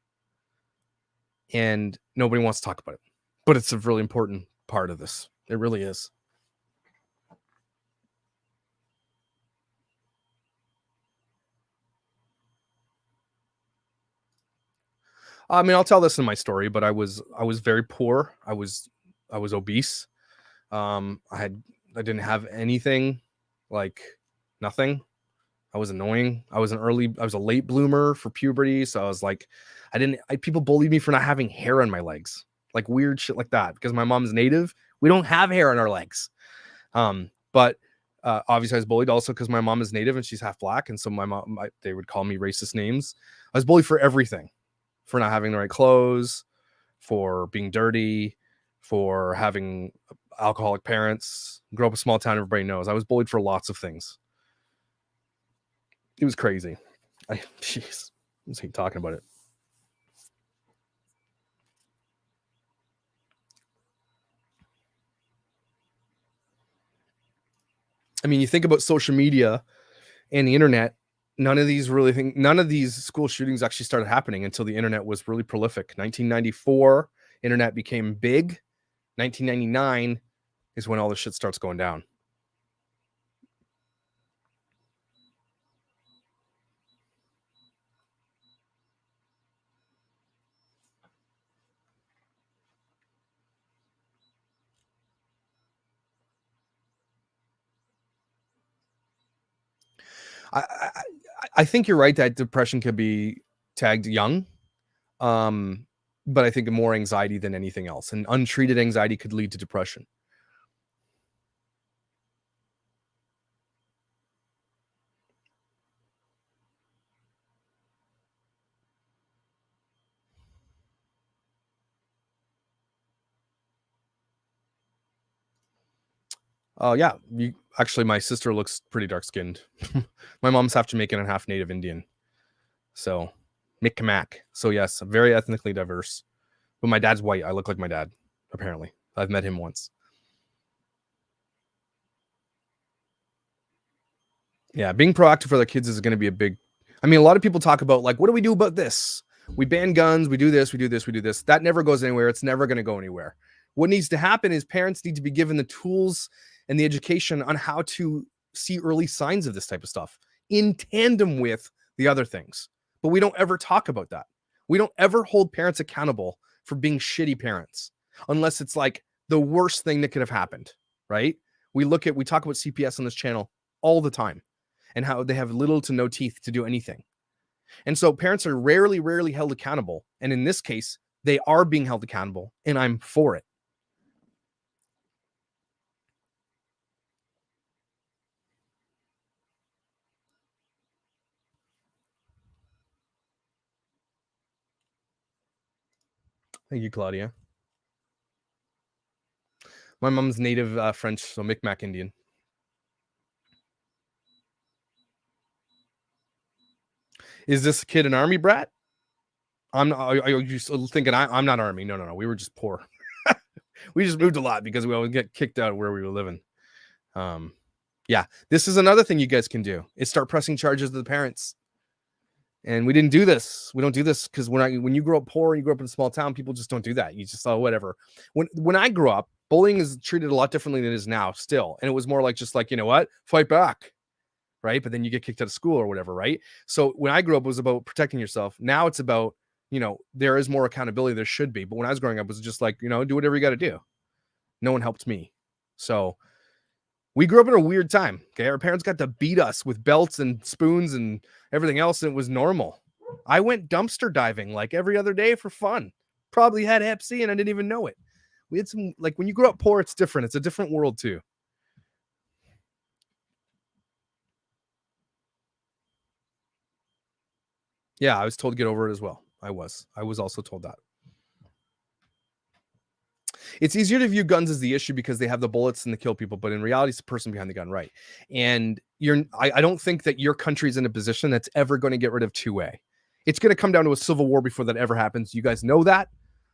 And nobody wants to talk about it. But it's a really important part of this. It really is. I mean, I'll tell this in my story, but I was very poor. I was obese. I didn't have anything, like nothing. I was annoying. I was a late bloomer for puberty. So I was like, people bullied me for not having hair on my legs, like weird shit like that, because my mom's Native. We don't have hair on our legs. But obviously I was bullied also because my mom is Native and she's half black. And so they would call me racist names. I was bullied for everything, for not having the right clothes, for being dirty, for having alcoholic parents. Grew up in a small town, everybody knows. I was bullied for lots of things. It was crazy. I just hate talking about it. I mean, you think about social media and the internet, none of these school shootings actually started happening until the internet was really prolific. 1994, internet became big. 1999 is when all this shit starts going down. I think you're right that depression could be tagged young. But I think more anxiety than anything else, and untreated anxiety could lead to depression. Oh yeah, actually, my sister looks pretty dark skinned. My mom's half Jamaican and half Native Indian, so Micmac. So yes, very ethnically diverse. But my dad's white. I look like my dad. Apparently, I've met him once. Yeah, being proactive for their kids is going to be a big. I mean, a lot of people talk about, like, what do we do about this? We ban guns. We do this. We do this. We do this. That never goes anywhere. It's never going to go anywhere. What needs to happen is parents need to be given the tools and the education on how to see early signs of this type of stuff in tandem with the other things. But we don't ever talk about that. We don't ever hold parents accountable for being shitty parents, unless it's like the worst thing that could have happened, right? We talk about CPS on this channel all the time and how they have little to no teeth to do anything. And so parents are rarely held accountable. And in this case, they are being held accountable, and I'm for it. Thank you, Claudia. My mom's Native French, so Micmac Indian. Is this kid an army brat? I'm not. Are you thinking I'm not army? No. We were just poor. We just moved a lot because we always get kicked out where we were living. Yeah, this is another thing you guys can do, is start pressing charges to the parents. And we didn't do this. We don't do this because when you grow up poor and you grow up in a small town, people just don't do that. You just, whatever. When I grew up, bullying is treated a lot differently than it is now still. And it was more like, just like, you know what? Fight back. Right. But then you get kicked out of school or whatever. Right. So when I grew up, it was about protecting yourself. Now it's about, there is more accountability. There should be. But when I was growing up, it was just like, do whatever you got to do. No one helped me. So we grew up in a weird time. Okay. Our parents got to beat us with belts and spoons and everything else. And it was normal. I went dumpster diving like every other day for fun. probably had Hep C and I didn't even know it. We had some, like, when you grow up poor, it's different. It's a different world too. Yeah, I was told to get over it as well. I was also told that. It's easier to view guns as the issue because they have the bullets and they kill people, but in reality, it's the person behind the gun, right? And I don't think that your country's in a position that's ever going to get rid of 2A. It's going to come down to a civil war before that ever happens. You guys know that.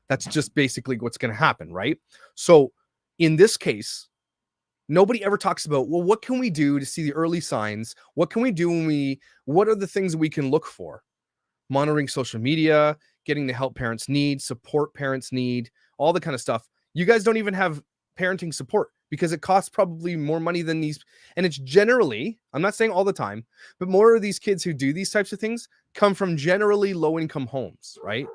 That's just basically what's going to happen, right? So in this case, nobody ever talks about, well, what can we do to see the early signs? What can we do what are the things we can look for? Monitoring social media, getting the help parents need, support parents need, all the kind of stuff. You guys don't even have parenting support because it costs probably more money than these. And it's generally, I'm not saying all the time, but more of these kids who do these types of things come from generally low income homes, right?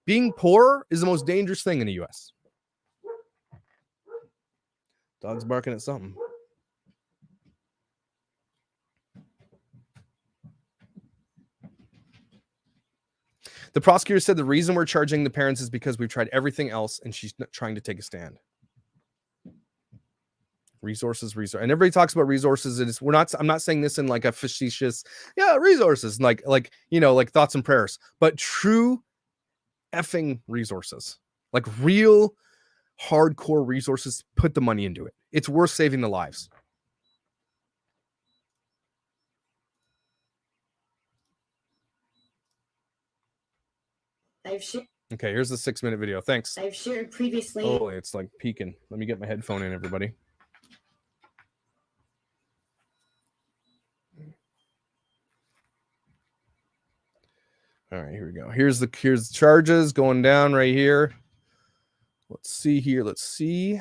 Being poor is the most dangerous thing in the US. Dog's barking at something. The prosecutor said the reason we're charging the parents is because we've tried everything else and she's not trying to take a stand. Resources. And everybody talks about resources. And I'm not saying this in like a facetious, resources, like thoughts and prayers, but true effing resources, like real hardcore resources. Put the money into it. It's worth saving the lives. Okay, here's the 6-minute video. Thanks. I've shared previously. Oh, it's like peaking. Let me get my headphone in, everybody. All right, here we go. Here's the charges going down right here. Let's see here. Okay.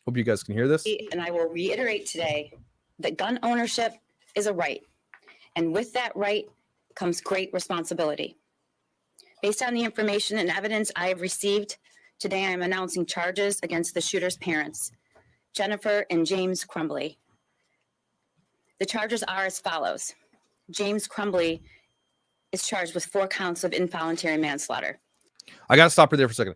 Hope you guys can hear this. And I will reiterate today that gun ownership is a right. And with that right comes great responsibility. Based on the information and evidence I have received, today I am announcing charges against the shooter's parents, Jennifer and James Crumbly. The charges are as follows. James Crumbly is charged with 4 counts of involuntary manslaughter. I got to stop right there for a second.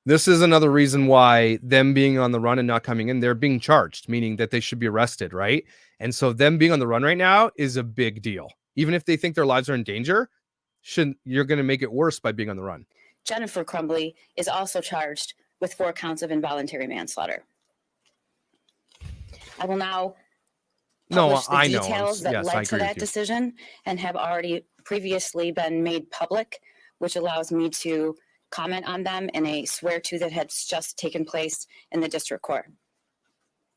This is another reason why them being on the run and not coming in, they're being charged, meaning that they should be arrested, right? And so them being on the run right now is a big deal. Even if they think their lives are in danger, you're going to make it worse by being on the run. Jennifer Crumbly is also charged with 4 counts of involuntary manslaughter. I will now publish the details that led to that decision and have already previously been made public, which allows me to comment on them in a swear to that has just taken place in the district court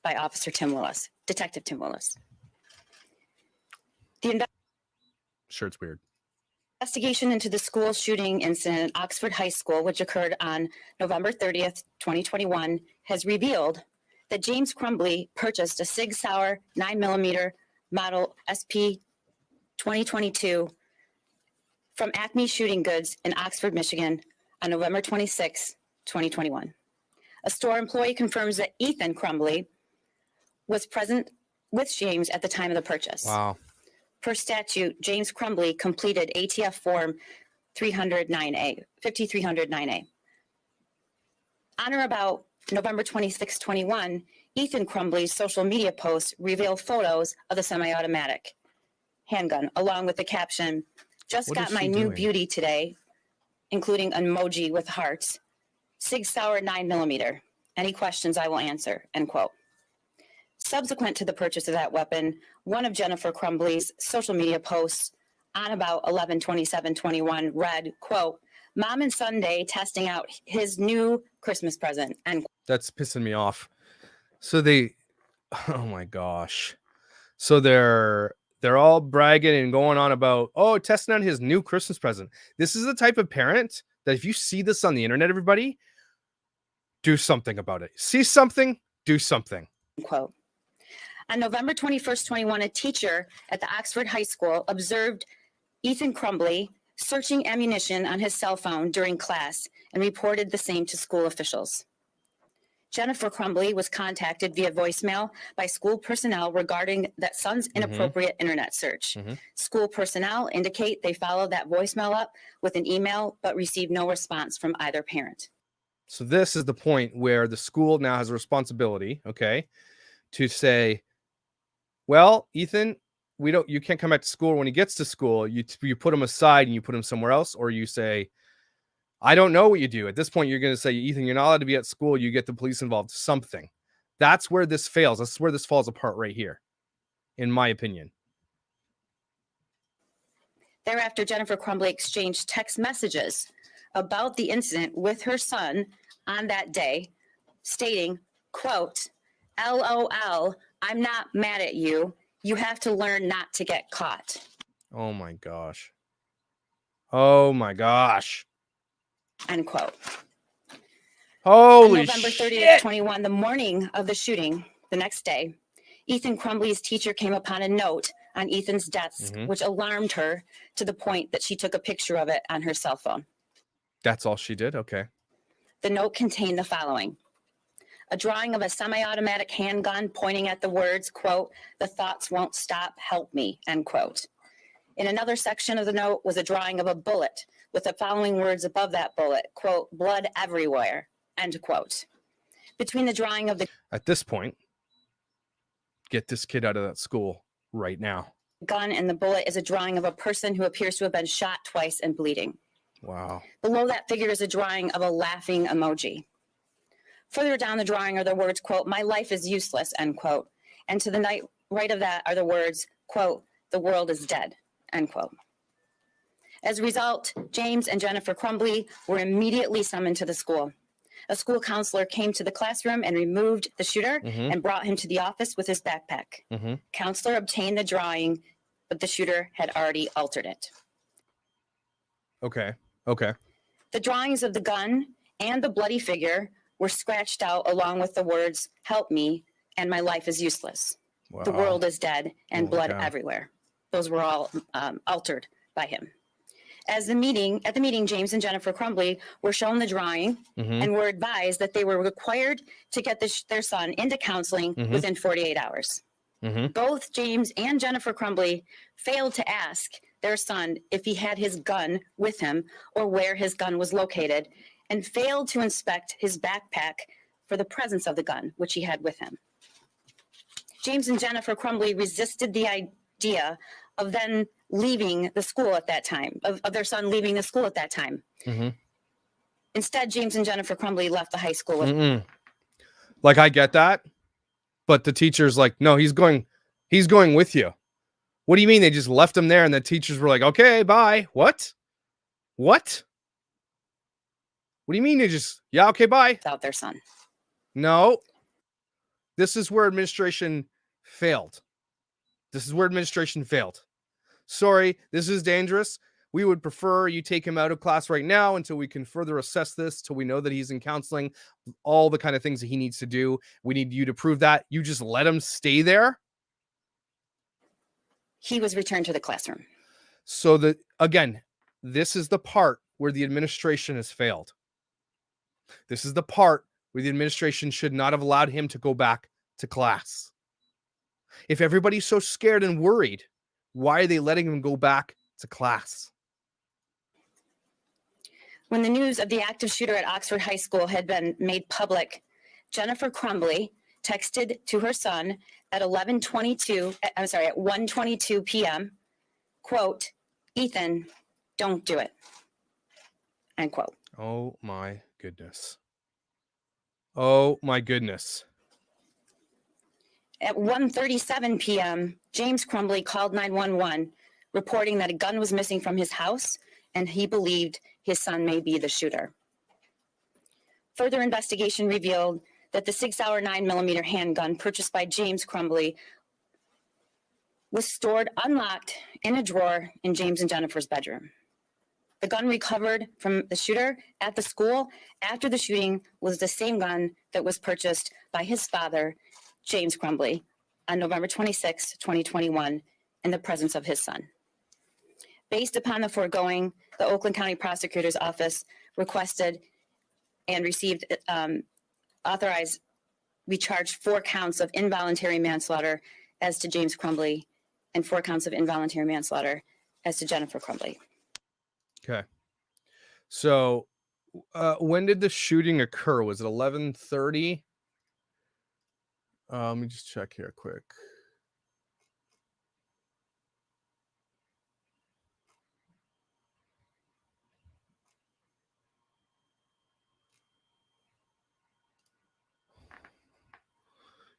by Officer Tim Willis, Detective Tim Willis. Sure, it's weird. Investigation into the school shooting incident at Oxford High School, which occurred on November 30th, 2021, has revealed that James Crumbly purchased a Sig Sauer 9mm model SP 2022 from Acme Shooting Goods in Oxford, Michigan on November 26, 2021. A store employee confirms that Ethan Crumbly was present with James at the time of the purchase. Wow. Per statute, James Crumbly completed ATF Form 5309A. On or about November 26, 21, Ethan Crumbly's social media posts reveal photos of the semi-automatic handgun, along with the caption, "Just got my new beauty today," including an emoji with hearts, "Sig Sauer 9mm. Any questions I will answer," end quote. Subsequent to the purchase of that weapon, one of Jennifer Crumbly's social media posts on about 11/27/21 read, quote, "Mom and Sunday testing out his new Christmas present," end quote. That's pissing me off. So oh my gosh. So they're all bragging and going on about, testing out his new Christmas present. This is the type of parent that if you see this on the internet, everybody, do something about it. See something, do something. Quote. On November 21st, 21, a teacher at the Oxford High School observed Ethan Crumbly searching ammunition on his cell phone during class and reported the same to school officials. Jennifer Crumbly was contacted via voicemail by school personnel regarding that son's inappropriate internet search. School personnel indicate they followed that voicemail up with an email, but received no response from either parent. So this is the point where the school now has a responsibility, okay, to say, well, Ethan, you can't come back to school. When he gets to school, you put him aside and you put him somewhere else, or you say, I don't know what you do. At this point, you're going to say, Ethan, you're not allowed to be at school. You get the police involved, something. That's where this fails. That's where this falls apart right here, in my opinion. Thereafter, Jennifer Crumbly exchanged text messages about the incident with her son on that day, stating, quote, LOL, I'm not mad at you. You have to learn not to get caught. Oh my gosh. Oh my gosh. End quote. Holy On November 30th, shit. 21, the morning of the shooting, the next day, Ethan Crumbly's teacher came upon a note on Ethan's desk, which alarmed her to the point that she took a picture of it on her cell phone. That's all she did? Okay. The note contained the following: a drawing of a semi-automatic handgun pointing at the words, quote, the thoughts won't stop, help me, end quote. In another section of the note was a drawing of a bullet with the following words above that bullet, quote, blood everywhere, end quote. Between the drawing of the At this point, get this kid out of that school right now. gun and the bullet is a drawing of a person who appears to have been shot twice and bleeding. Wow. Below that figure is a drawing of a laughing emoji. Further down the drawing are the words, quote, my life is useless, end quote. And to the right of that are the words, quote, the world is dead, end quote. As a result, James and Jennifer Crumbly were immediately summoned to the school. A school counselor came to the classroom and removed the shooter and brought him to the office with his backpack. Counselor obtained the drawing, but the shooter had already altered it. Okay. Okay. The drawings of the gun and the bloody figure were scratched out along with the words, help me, and my life is useless. Wow. The world is dead, and Oh, blood God. everywhere. Those were all altered by him. At the meeting, James and Jennifer Crumbly were shown the drawing and were advised that they were required to get their son into counseling within 48 hours. Both James and Jennifer Crumbly failed to ask their son if he had his gun with him or where his gun was located, and failed to inspect his backpack for the presence of the gun, which he had with him. James and Jennifer Crumbly resisted the idea of then leaving the school at that time, of their son leaving the school at that time. Instead, James and Jennifer Crumbly left the high school with Like, I get that, but the teacher's like, no, he's going with you. What do you mean they just left him there and the teachers were like, okay, bye? What? What do you mean they just, yeah, okay, bye? without their son. No. This is where administration failed. Sorry, this is dangerous. We would prefer you take him out of class right now until we can further assess this, till we know that he's in counseling, all the kind of things that he needs to do. We need you to prove that. You just let him stay there. He was returned to the classroom. So again, this is the part where the administration has failed. This is the part where the administration should not have allowed him to go back to class. If everybody's so scared and worried, why are they letting him go back to class? When the news of the active shooter at Oxford High School had been made public, Jennifer Crumbly texted to her son at 1:22 p.m., quote, Ethan, don't do it, end quote. Oh my goodness. Oh my goodness. At 1:37 p.m., James Crumbly called 911, reporting that a gun was missing from his house and he believed his son may be the shooter. Further investigation revealed that the 6-hour 9mm handgun purchased by James Crumbly was stored unlocked in a drawer in James and Jennifer's bedroom. The gun recovered from the shooter at the school after the shooting was the same gun that was purchased by his father, James Crumbly, on November 26, 2021, in the presence of his son. Based upon the foregoing, the Oakland County Prosecutor's Office requested and received authorize, we charged 4 counts of involuntary manslaughter as to James Crumbly and 4 counts of involuntary manslaughter as to Jennifer Crumbly. Okay. So when did the shooting occur? Was it 11:30? Let me just check here quick.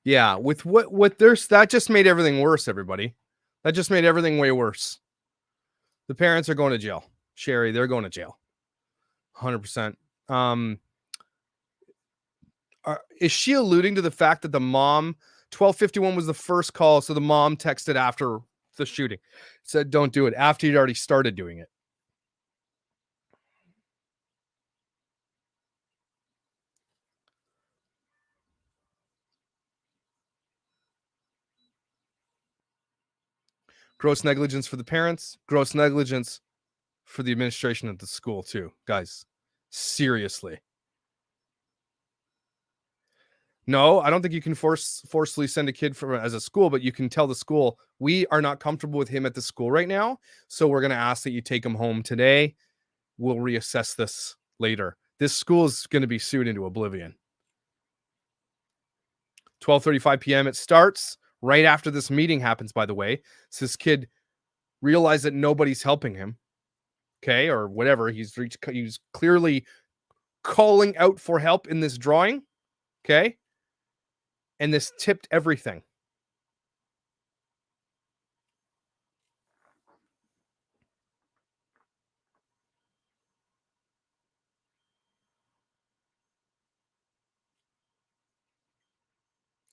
Yeah, with what there's that just made everything worse, everybody. That just made everything way worse. The parents are going to jail. Sherry, they're going to jail. 100%. Is she alluding to the fact that the mom 12:51 was the first call, so the mom texted after the shooting, said don't do it after he'd already started doing it? Gross negligence for the parents, gross negligence for the administration at the school too, guys. Seriously. No, I don't think you can forcefully send a kid from as a school, but you can tell the school, we are not comfortable with him at the school right now, so we're going to ask that you take him home today. We'll reassess this later. This school is going to be sued into oblivion. 12:35 p.m. it starts. Right after this meeting happens, by the way. So this kid realized that nobody's helping him. Okay, or whatever. He's clearly calling out for help in this drawing. Okay. And this tipped everything.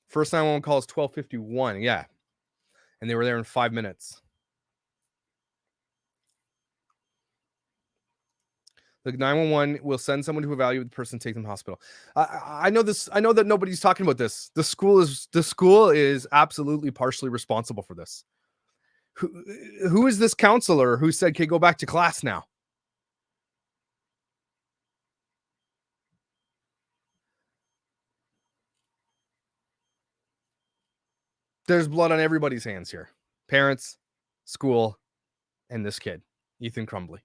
First 911 call is 12:51. Yeah. And they were there in 5 minutes. The 911 will send someone to evaluate the person, take them to the hospital. I know this. I know that nobody's talking about this. The school is absolutely partially responsible for this. Who is this counselor who said, "Okay, go back to class now"? There's blood on everybody's hands here. Parents, school, and this kid, Ethan Crumbly.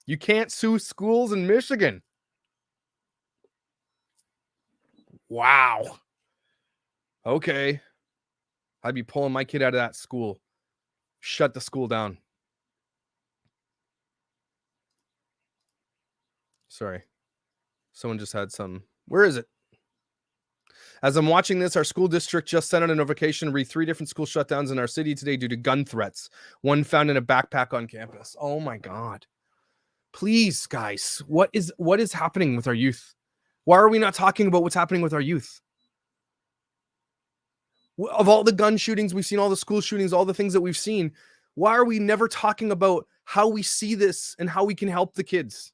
You can't sue schools in Michigan. Wow. Okay. I'd be pulling my kid out of that school. Shut the school down. Sorry. Someone just had some. Where is it? As I'm watching this, our school district just sent out a notification to read 3 different school shutdowns in our city today due to gun threats. One found in a backpack on campus. Oh my God. Please, guys, what is happening with our youth? Why are we not talking about what's happening with our youth? Of all the gun shootings we've seen, all the school shootings, all the things that we've seen, why are we never talking about how we see this and how we can help the kids?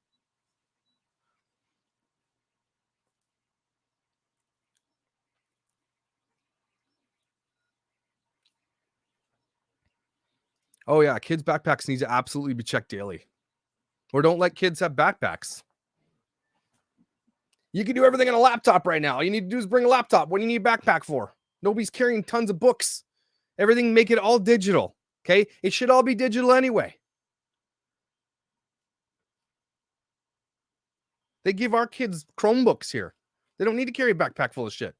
Oh yeah, kids' backpacks need to absolutely be checked daily. Or don't let kids have backpacks. You can do everything on a laptop right now. All you need to do is bring a laptop. What do you need a backpack for? Nobody's carrying tons of books. Everything, make it all digital. Okay? It should all be digital anyway. They give our kids Chromebooks here. They don't need to carry a backpack full of shit.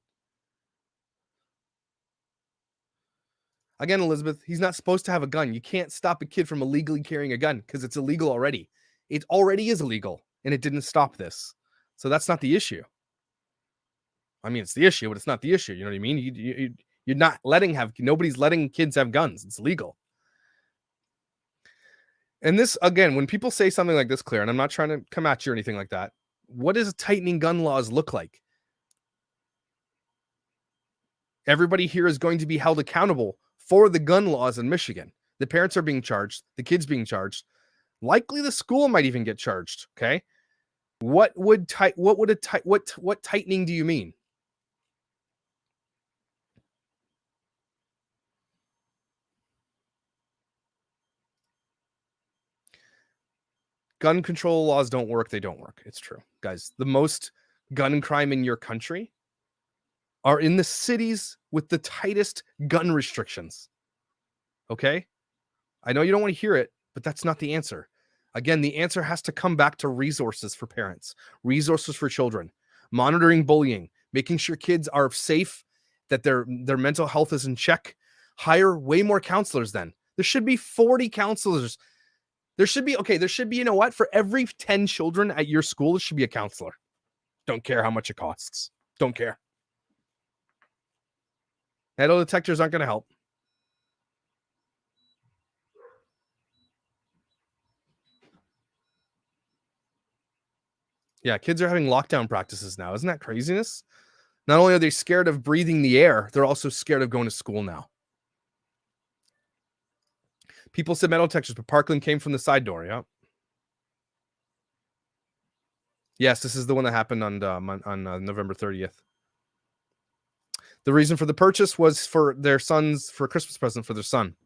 Again, Elizabeth, he's not supposed to have a gun. You can't stop a kid from illegally carrying a gun because it's illegal already. It already is illegal, and it didn't stop this. So that's not the issue. I mean, it's the issue, but it's not the issue. You know what I mean? You're not nobody's letting kids have guns. It's legal. And this, again, when people say something like this, Claire, and I'm not trying to come at you or anything like that, what does tightening gun laws look like? Everybody here is going to be held accountable for the gun laws in Michigan. The parents are being charged, the kids being charged. Likely the school might even get charged. Okay. What tightening do you mean? Gun control laws don't work. They don't work. It's true, guys. The most gun crime in your country are in the cities with the tightest gun restrictions. Okay? I know you don't want to hear it, but that's not the answer. Again, the answer has to come back to resources for parents, resources for children, monitoring bullying, making sure kids are safe, that their mental health is in check. Hire way more counselors then. There should be 40 counselors. There should be, you know what? For every 10 children at your school, there should be a counselor. Don't care how much it costs. Don't care. Metal detectors aren't going to help. Yeah, kids are having lockdown practices now. Isn't that craziness? Not only are they scared of breathing the air, they're also scared of going to school now. People said metal detectors, but Parkland came from the side door. Yeah. Yes, this is the one that happened on November 30th. The reason for the purchase was for their son's, for a Christmas present for their son.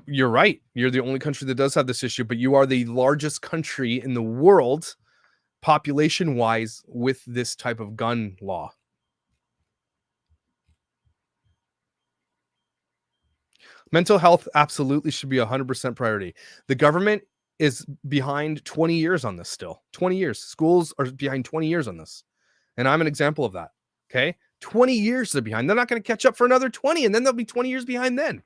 You're right. You're the only country that does have this issue, but you are the largest country in the world, population-wise, with this type of gun law. Mental health absolutely should be 100% priority. The government is behind 20 years on this still. 20 years. Schools are behind 20 years on this. And I'm an example of that. Okay? 20 years they're behind. They're not going to catch up for another 20, and then they'll be 20 years behind then.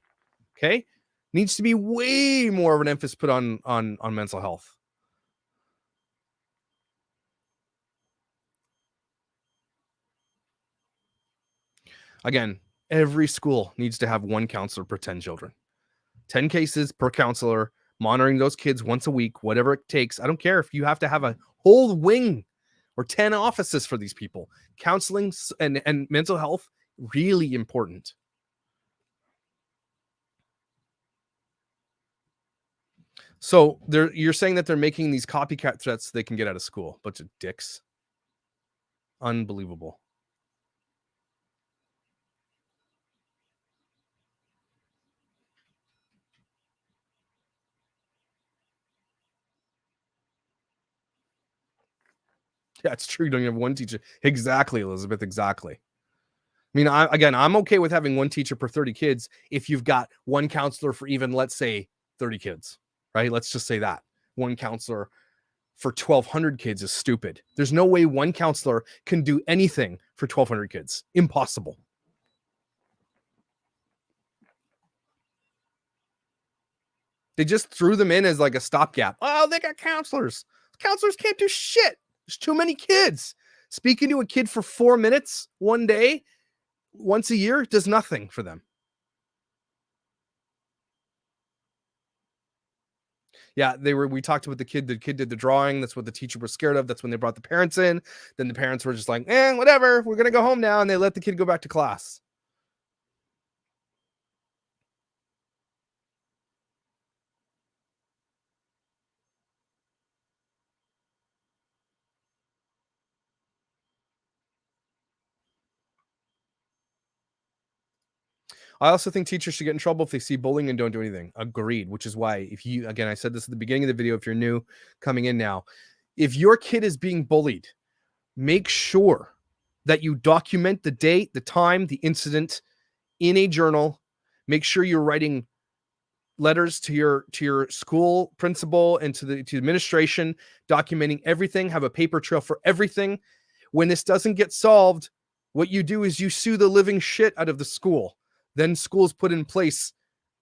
Okay? Needs to be way more of an emphasis put on mental health. Again, every school needs to have one counselor per 10 children. 10 cases per counselor, monitoring those kids once a week, whatever it takes. I don't care if you have to have a whole wing or 10 offices for these people. Counseling and mental health, really important. So you're saying that they're making these copycat threats so they can get out of school. Bunch of dicks. Unbelievable. Yeah, it's true. You don't even have one teacher. Exactly, Elizabeth. Exactly. I mean, I'm okay with having one teacher per 30 kids if you've got one counselor for even, let's say, 30 kids, right? Let's just say that. One counselor for 1,200 kids is stupid. There's no way one counselor can do anything for 1,200 kids. Impossible. They just threw them in as like a stopgap. Oh, they got counselors. Counselors can't do shit. There's too many kids. Speaking to a kid for 4 minutes one day, once a year, does nothing for them. Yeah, we talked about the kid. The kid did the drawing. That's what the teacher was scared of. That's when they brought the parents in. Then the parents were just like, whatever. We're going to go home now. And they let the kid go back to class. I also think teachers should get in trouble if they see bullying and don't do anything. Agreed, which is why I said this at the beginning of the video, if you're new coming in now, if your kid is being bullied, make sure that you document the date, the time, the incident in a journal. Make sure you're writing letters to your school principal and to the administration, documenting everything, have a paper trail for everything. When this doesn't get solved, what you do is you sue the living shit out of the school. Then schools put in place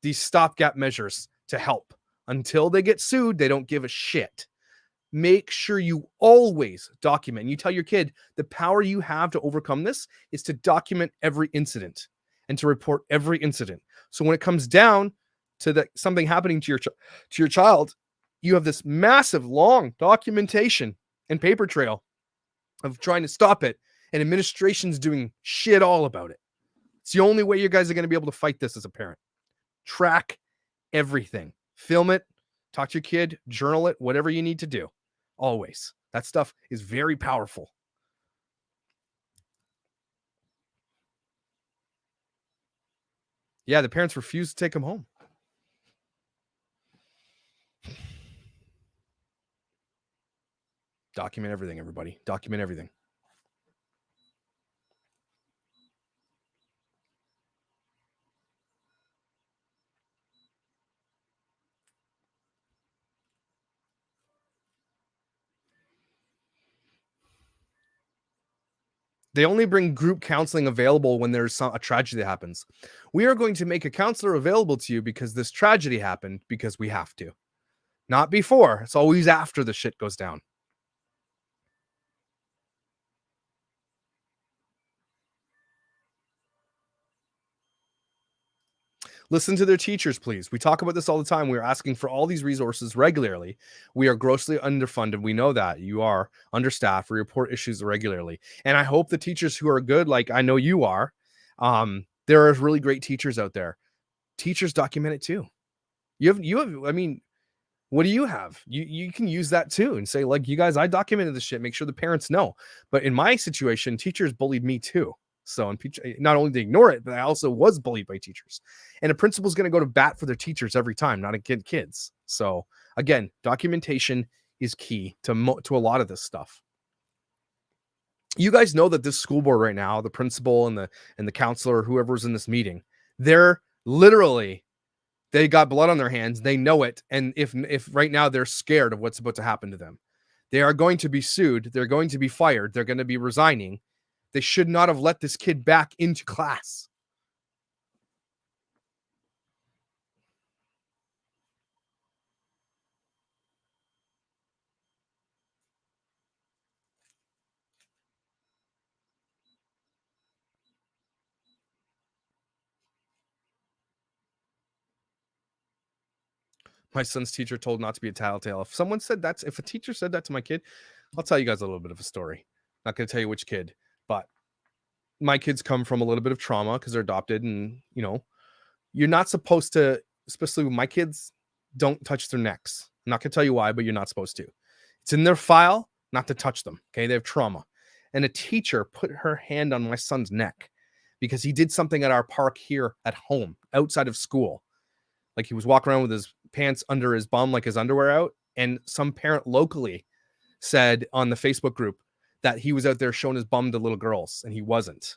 these stopgap measures to help. Until they get sued, they don't give a shit. Make sure you always document. And you tell your kid the power you have to overcome this is to document every incident and to report every incident. So when it comes down to something happening to your child, you have this massive, long documentation and paper trail of trying to stop it, and administration's doing shit all about it. It's the only way you guys are going to be able to fight this as a parent. Track everything. Film it. Talk to your kid. Journal it. Whatever you need to do. Always. That stuff is very powerful. Yeah, the parents refused to take them home. Document everything, everybody. Document everything. They only bring group counseling available when there's a tragedy that happens. We are going to make a counselor available to you because this tragedy happened, because we have to. Not before. It's always after the shit goes down. Listen to their teachers, please. We talk about this all the time. We're asking for all these resources regularly. We are grossly underfunded. We know that. You are understaffed. We report issues regularly. And I hope the teachers who are good, like I know you are, there are really great teachers out there. Teachers document it too. You have, I mean, what do you have? You can use that too and say, like, you guys, I documented this shit. Make sure the parents know. But in my situation, teachers bullied me too. So, and not only did they ignore it, but I also was bullied by teachers. And a principal is going to go to bat for their teachers every time, not against kids. So, again, documentation is key to a lot of this stuff. You guys know that this school board right now, the principal and the counselor, whoever's in this meeting, they're literally, they got blood on their hands. They know it. And if right now they're scared of what's about to happen to them, they are going to be sued. They're going to be fired. They're going to be resigning. They should not have let this kid back into class. My son's teacher told not to be a tattletale. If a teacher said that to my kid, I'll tell you guys a little bit of a story. Not going to tell you which kid, but my kids come from a little bit of trauma because they're adopted, and you're not supposed to, especially with my kids, don't touch their necks. I'm not going to tell you why, but you're not supposed to. It's in their file not to touch them. Okay. They have trauma. And a teacher put her hand on my son's neck because he did something at our park here at home, outside of school. Like he was walking around with his pants under his bum, like his underwear out. And some parent locally said on the Facebook group that he was out there showing his bum to little girls, and he wasn't.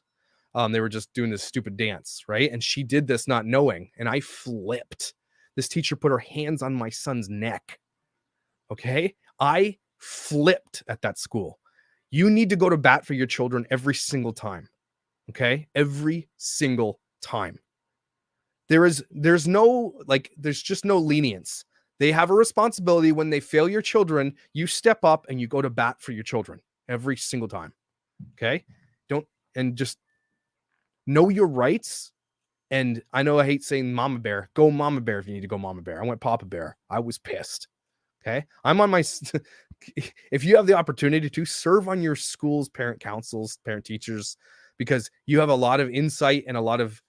They were just doing this stupid dance, right? And she did this not knowing, and I flipped. This teacher put her hands on my son's neck. Okay? I flipped at that school. You need to go to bat for your children every single time. Okay? Every single time. There's just no lenience. They have a responsibility. When they fail your children, you step up and you go to bat for your children every single time. Okay? Just know your rights. And I know I hate saying mama bear. Go mama bear if you need to go mama bear. I went papa bear. I was pissed. Okay? I'm on my if you have the opportunity to serve on your school's parent councils, parent teachers, because you have a lot of insight and a lot of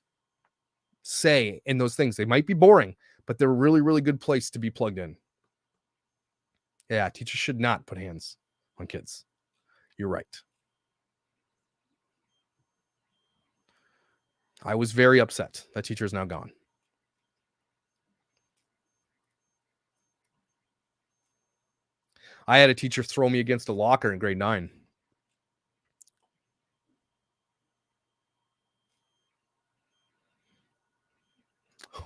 say in those things. They might be boring, but they're a really, really good place to be plugged in. Yeah, teachers should not put hands on kids. You're right. I was very upset. That teacher is now gone. I had a teacher throw me against a locker in grade 9.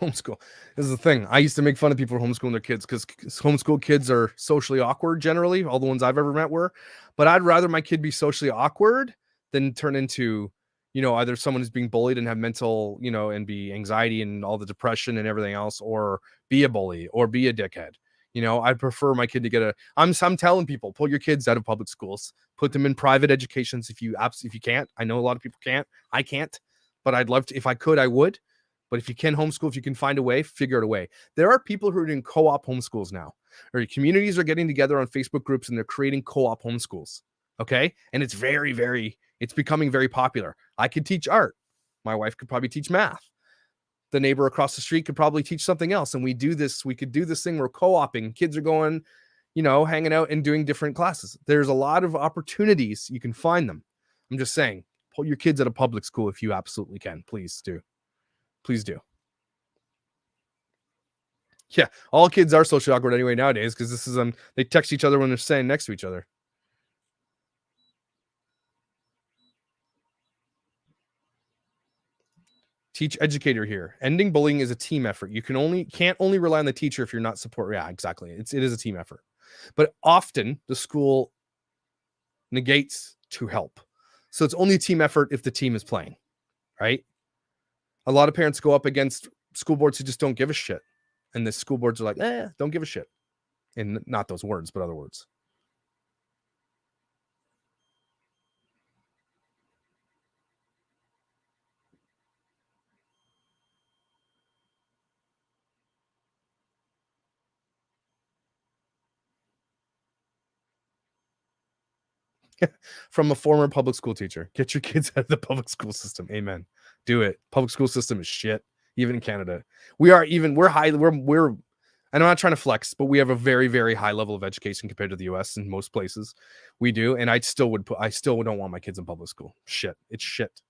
Homeschool. This is the thing. I used to make fun of people for homeschooling their kids because homeschool kids are socially awkward generally. All the ones I've ever met were. But I'd rather my kid be socially awkward than turn into, either someone who's being bullied and have mental, and be anxiety and all the depression and everything else, or be a bully or be a dickhead. I prefer my kid to get I'm telling people, pull your kids out of public schools, put them in private educations if you can't. I know a lot of people can't. I can't, but I'd love to. If I could, I would. But if you can homeschool, if you can find a way, figure out a way. There are people who are doing co-op homeschools now, or communities are getting together on Facebook groups and they're creating co-op homeschools. Okay. And it's it's becoming very popular. I could teach art. My wife could probably teach math. The neighbor across the street could probably teach something else. And we could do this thing where co-oping, kids are going, hanging out and doing different classes. There's a lot of opportunities. You can find them. I'm just saying, pull your kids out of public school if you absolutely can. Please do. Please do. Yeah, all kids are socially awkward anyway nowadays because this is they text each other when they're standing next to each other. Teach educator here. Ending bullying is a team effort. You can't only rely on the teacher if you're not support. Yeah, exactly. It is a team effort. But often the school negates to help. So it's only a team effort if the team is playing, right? A lot of parents go up against school boards who just don't give a shit. And the school boards are like, don't give a shit. And not those words, but other words. From a former public school teacher, get your kids out of the public school system. Amen. Do it. Public school system is shit. Even in Canada, we're high. And I'm not trying to flex, but we have a very, very high level of education compared to the US in most places. We do. And I still don't want my kids in public school. Shit. It's shit.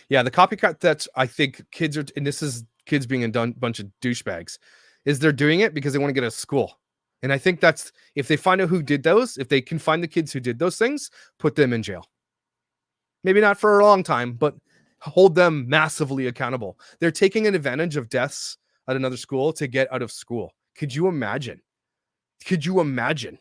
Yeah, the copycat that I think kids are, and this is kids being a bunch of douchebags, is they're doing it because they want to get out of school. And I think that's, if they find out who did those, if they can find the kids who did those things, put them in jail. Maybe not for a long time, but hold them massively accountable. They're taking an advantage of deaths at another school to get out of school. Could you imagine? Could you imagine?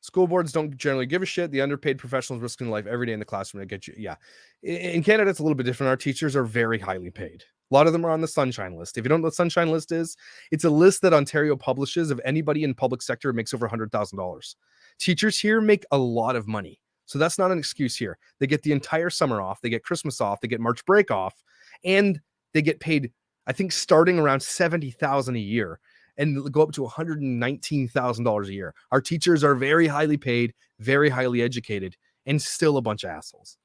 School boards don't generally give a shit. The underpaid professionals risking life every day in the classroom to get you. Yeah. In Canada, it's a little bit different. Our teachers are very highly paid. A lot of them are on the Sunshine List. If you don't know what the Sunshine List is, it's a list that Ontario publishes of anybody in public sector who makes over $100,000. Teachers here make a lot of money. So that's not an excuse here. They get the entire summer off. They get Christmas off. They get March break off. And they get paid, I think, starting around $70,000 a year and go up to $119,000 a year. Our teachers are very highly paid, very highly educated, and still a bunch of assholes.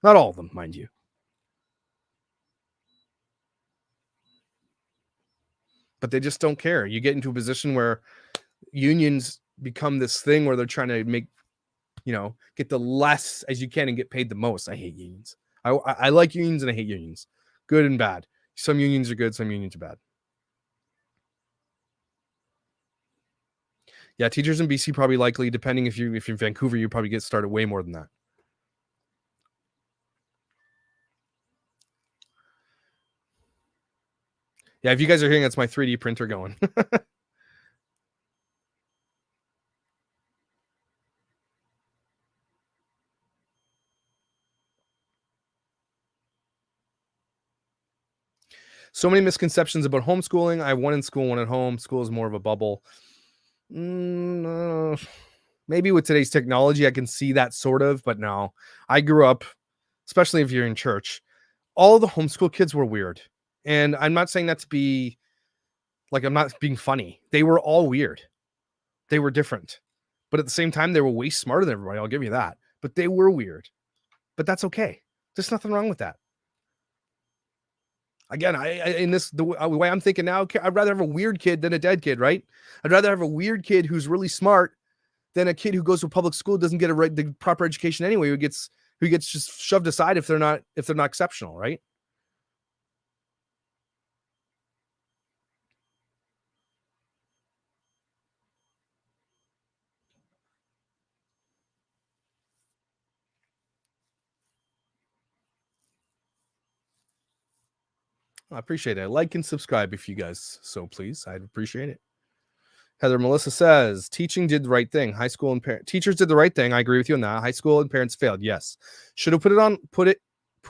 Not all of them, mind you. But they just don't care. You get into a position where unions become this thing where they're trying to make, get the less as you can and get paid the most. I hate unions. I like unions and I hate unions. Good and bad. Some unions are good, some unions are bad. Yeah, teachers in BC probably likely, depending if you're in Vancouver, you probably get started way more than that. Yeah, if you guys are hearing, that's my 3D printer going. So many misconceptions about homeschooling. I have one in school, one at home. School is more of a bubble. Maybe with today's technology, I can see that sort of, but no. I grew up, especially if you're in church, all the homeschool kids were weird. And I'm not saying that to be like, I'm not being funny. They were all weird. They were different. But at the same time, they were way smarter than everybody. I'll give you that. But they were weird. But that's okay. There's nothing wrong with that. Again, the way I'm thinking now, I'd rather have a weird kid than a dead kid, right? I'd rather have a weird kid who's really smart than a kid who goes to public school, doesn't get the proper education anyway, who gets just shoved aside if they're not exceptional, right? I appreciate it. Like and subscribe if you guys so please. I'd appreciate it. Heather Melissa says, teaching did the right thing. High school and teachers did the right thing. I agree with you on that. High school and parents failed. Yes. Should have put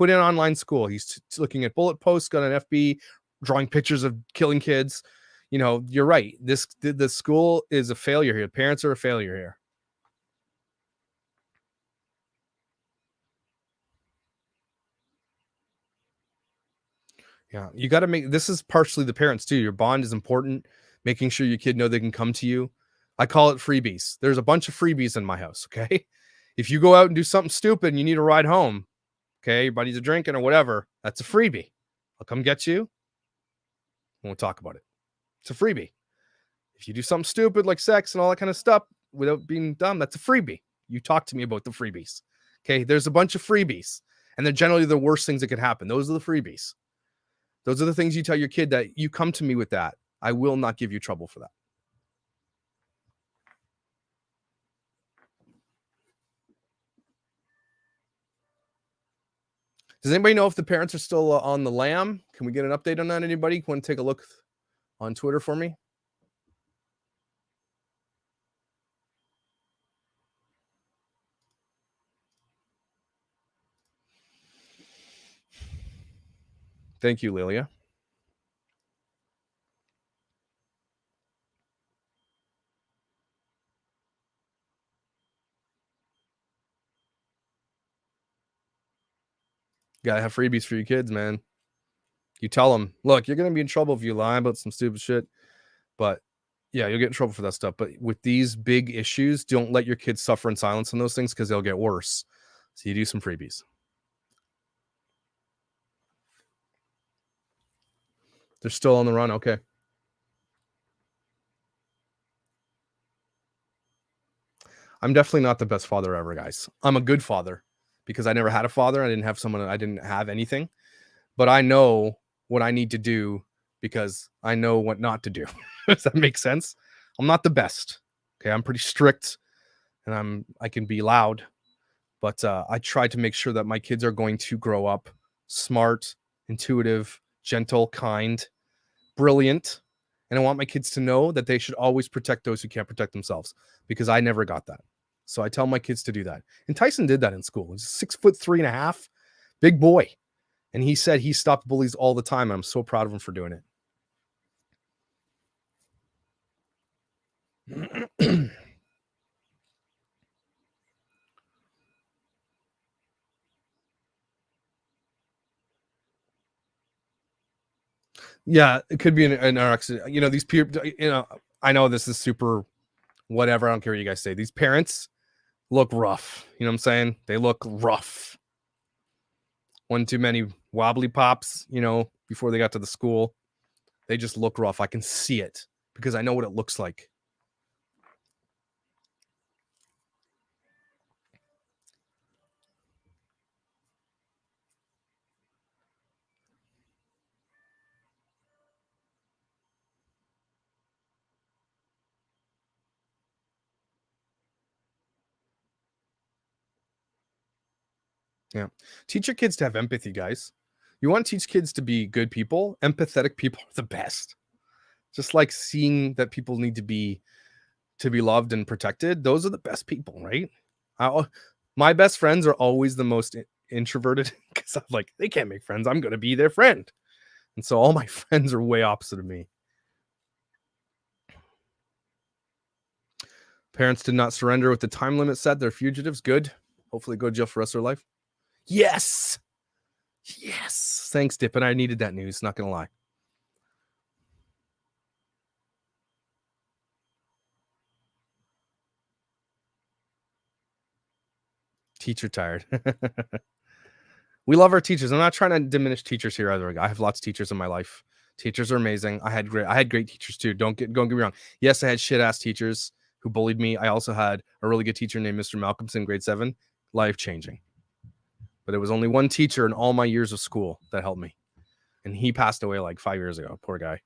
in online school. He's looking at bullet posts, got an FB, drawing pictures of killing kids. You're right. The school is a failure here. Parents are a failure here. Yeah, you got to this is partially the parents too. Your bond is important. Making sure your kid know they can come to you. I call it freebies. There's a bunch of freebies in my house. Okay. If you go out and do something stupid and you need a ride home, Okay, your buddies are drinking or whatever. That's a freebie. I'll come get you. And we'll talk about it. It's a freebie. If you do something stupid like sex and all that kind of stuff without being dumb, that's a freebie. You talk to me about the freebies. Okay, there's a bunch of freebies, and they're generally the worst things that could happen. Those are the freebies. Those are the things you tell your kid that you come to me with that. I will not give you trouble for that. Does anybody know if the parents are still on the lam? Can we get an update on that? Anybody want to take a look on Twitter for me? Thank you, Lilia. You gotta have freebies for your kids, man. You tell them, look, you're gonna be in trouble if you lie about some stupid shit. But yeah, you'll get in trouble for that stuff. But with these big issues, don't let your kids suffer in silence on those things because they'll get worse. So you do some freebies. They're still on the run. Okay. I'm definitely not the best father ever, guys. I'm a good father because I never had a father. I didn't have someone. I didn't have anything. But I know what I need to do because I know what not to do. Does that make sense? I'm not the best. Okay, I'm pretty strict, and I can be loud, but I try to make sure that my kids are going to grow up smart, intuitive, gentle, kind, brilliant, and I want my kids to know that they should always protect those who can't protect themselves because I never got that. So I tell my kids to do that. And Tyson did that in school. He's 6'3.5", big boy. And he said he stopped bullies all the time. And I'm so proud of him for doing it. Yeah, it could be an accident. You know, these people, you know, I know this is super whatever. I don't care what you guys say. These parents look rough. You know what I'm saying? They look rough. One too many wobbly pops, you know, before they got to the school. They just look rough. I can see it because I know what it looks like. Yeah. Teach your kids to have empathy, guys. You want to teach kids to be good people. Empathetic people are the best. Just like seeing that people need to be loved and protected. Those are the best people, right? My best friends are always the most introverted because I'm like, they can't make friends. I'm going to be their friend. And so all my friends are way opposite of me. Parents did not surrender with the time limit set. They're fugitives. Good. Hopefully go to jail for the rest of their life. Yes. Yes. Thanks, Dip. And I needed that news. Not going to lie. Teacher tired. We love our teachers. I'm not trying to diminish teachers here either. I have lots of teachers in my life. Teachers are amazing. I had great teachers too. Don't get me wrong. Yes, I had shit ass teachers who bullied me. I also had a really good teacher named Mr. Malcolmson, grade 7, life changing. But it was only one teacher in all my years of school that helped me, and he passed away like 5 years ago. Poor guy.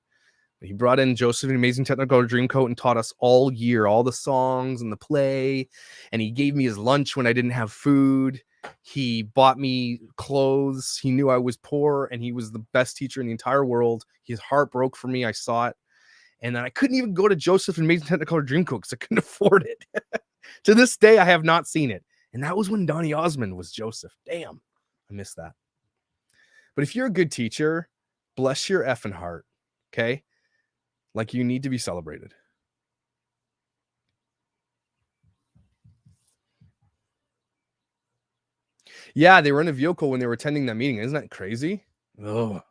He brought in Joseph, an amazing Technicolor Dreamcoat, and taught us all year, all the songs and the play. And he gave me his lunch when I didn't have food. He bought me clothes. He knew I was poor, and he was the best teacher in the entire world. His heart broke for me. I saw it. And then I couldn't even go to Joseph and Amazing Technicolor Dreamcoat because I couldn't afford it. To this day, I have not seen it. And that was when Donny Osmond was Joseph. Damn, I missed that. But if you're a good teacher, bless your effing heart, okay? Like, you need to be celebrated. Yeah, they were in a vehicle when they were attending that meeting. Isn't that crazy? Oh,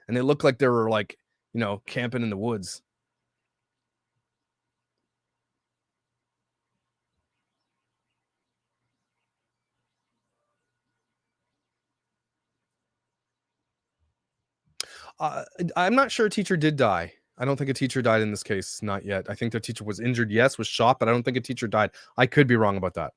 and they looked like they were like, you know, camping in the woods. I'm not sure a teacher did die. I don't think a teacher died in this case. Not yet. I think the teacher was injured. Yes, was shot, but I don't think a teacher died. I could be wrong about that.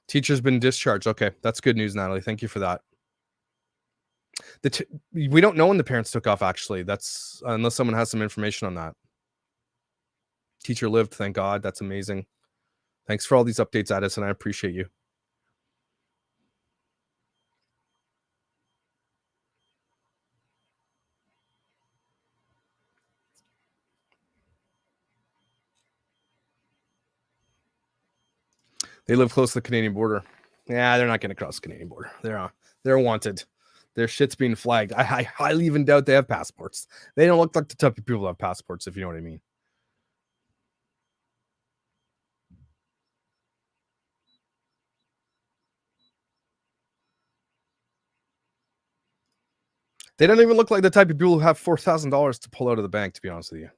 Teacher's been discharged. Okay, that's good news, Natalie. Thank you for that. We don't know when the parents took off, actually. That's unless someone has some information on that. Teacher lived, thank God. That's amazing. Thanks for all these updates, Addison. I appreciate you. They live close to the Canadian border. Yeah, they're not going to cross the Canadian border. They're wanted. Their shit's being flagged. I highly even doubt they have passports. They don't look like the type of people who have passports, if you know what I mean. They don't even look like the type of people who have $4,000 to pull out of the bank, to be honest with you.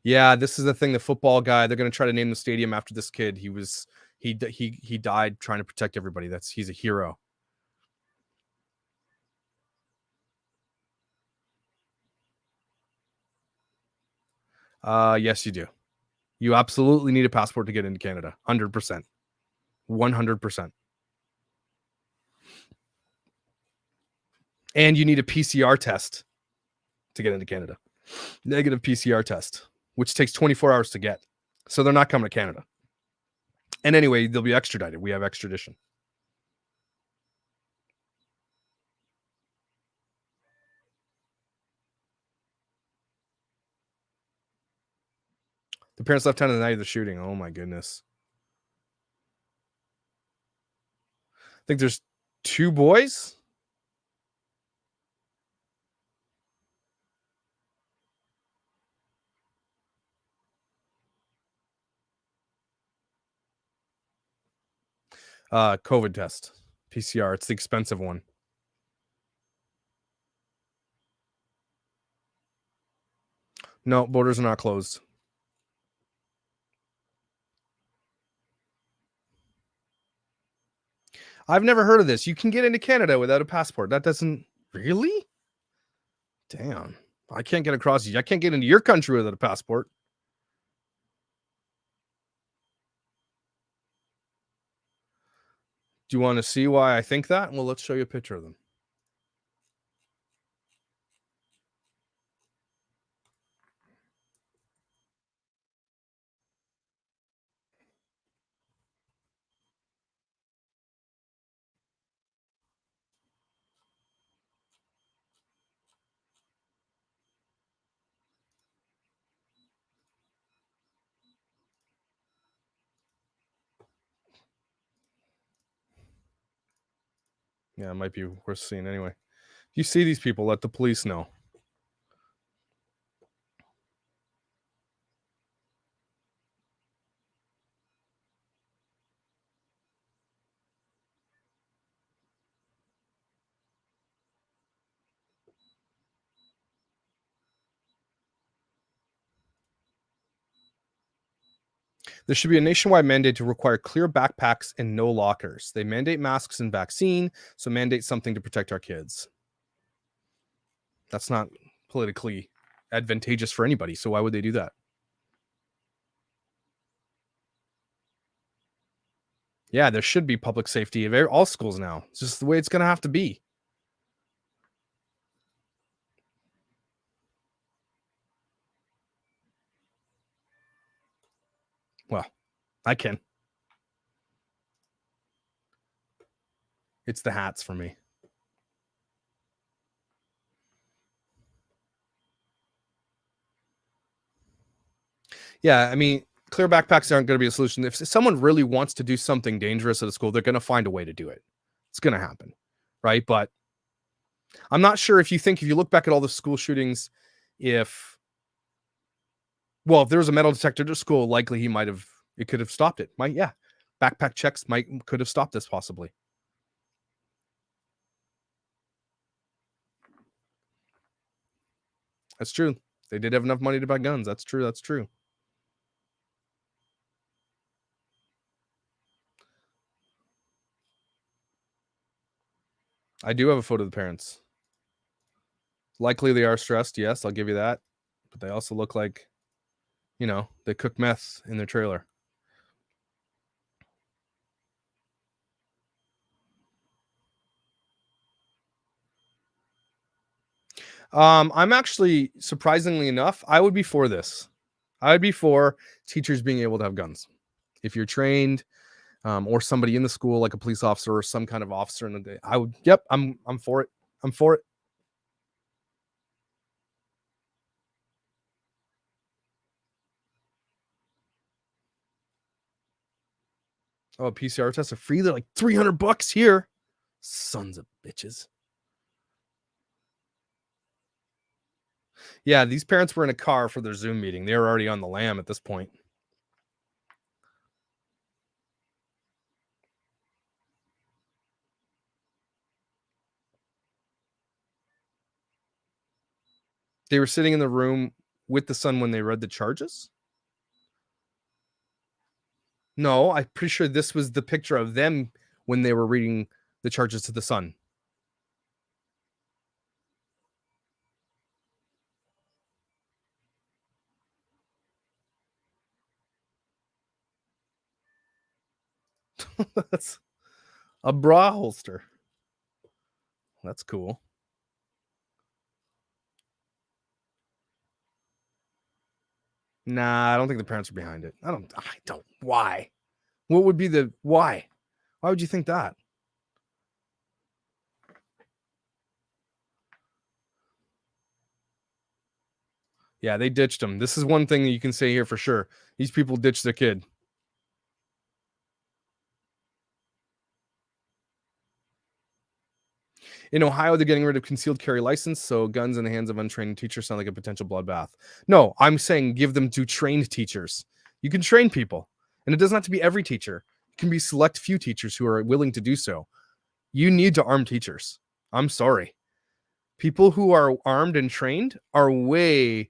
Yeah, this is the thing. The football guy, they're going to try to name the stadium after this kid. He died trying to protect everybody. He's a hero. Yes, you do. You absolutely need a passport to get into Canada. 100%. 100%. And you need a PCR test to get into Canada. Negative PCR test, which takes 24 hours to get. So they're not coming to Canada. And anyway, they'll be extradited. We have extradition. The parents left town on the night of the shooting. Oh my goodness. I think there's 2 boys. COVID test. PCR. It's the expensive one. No, borders are not closed. I've never heard of this. You can get into Canada without a passport. That doesn't really? Damn. I can't get across. I can't get into your country without a passport. Do you want to see why I think that? Well, let's show you a picture of them. Yeah, it might be worth seeing anyway. If you see these people, let the police know. There should be a nationwide mandate to require clear backpacks and no lockers. They mandate masks and vaccine, so mandate something to protect our kids. That's not politically advantageous for anybody, so why would they do that? Yeah, there should be public safety at all schools now. It's just the way it's going to have to be. Well, I can. It's the hats for me. Yeah, I mean, clear backpacks aren't going to be a solution. If someone really wants to do something dangerous at a school, they're going to find a way to do it. It's going to happen, right? But I'm not sure if you look back at all the school shootings, if Well, if there was a metal detector to school, likely it could have stopped it. Backpack checks could have stopped this possibly. That's true. They did have enough money to buy guns. That's true. That's true. I do have a photo of the parents. Likely they are stressed. Yes, I'll give you that. But they also look like, they cook meth in their trailer. I'm actually, surprisingly enough, I would be for this. I would be for teachers being able to have guns. If you're trained, or somebody in the school, like a police officer or some kind of officer in the day, I'm for it. I'm for it. Oh, PCR tests are free. They're like $300 here. Sons of bitches. Yeah, these parents were in a car for their Zoom meeting. They were already on the lam at this point. They were sitting in the room with the son when they read the charges. No, I'm pretty sure this was the picture of them when they were reading the charges to the son. That's a bra holster. That's cool. Nah, I don't think the parents are behind it. I don't. Why? What would be the why? Why would you think that? Yeah, they ditched him. This is one thing that you can say here for sure. These people ditched their kid. In Ohio, they're getting rid of concealed carry license, so guns in the hands of untrained teachers sound like a potential bloodbath. No, I'm saying give them to trained teachers. You can train people, and it doesn't have to be every teacher. It can be select few teachers who are willing to do so. You need to arm teachers. I'm sorry. People who are armed and trained are way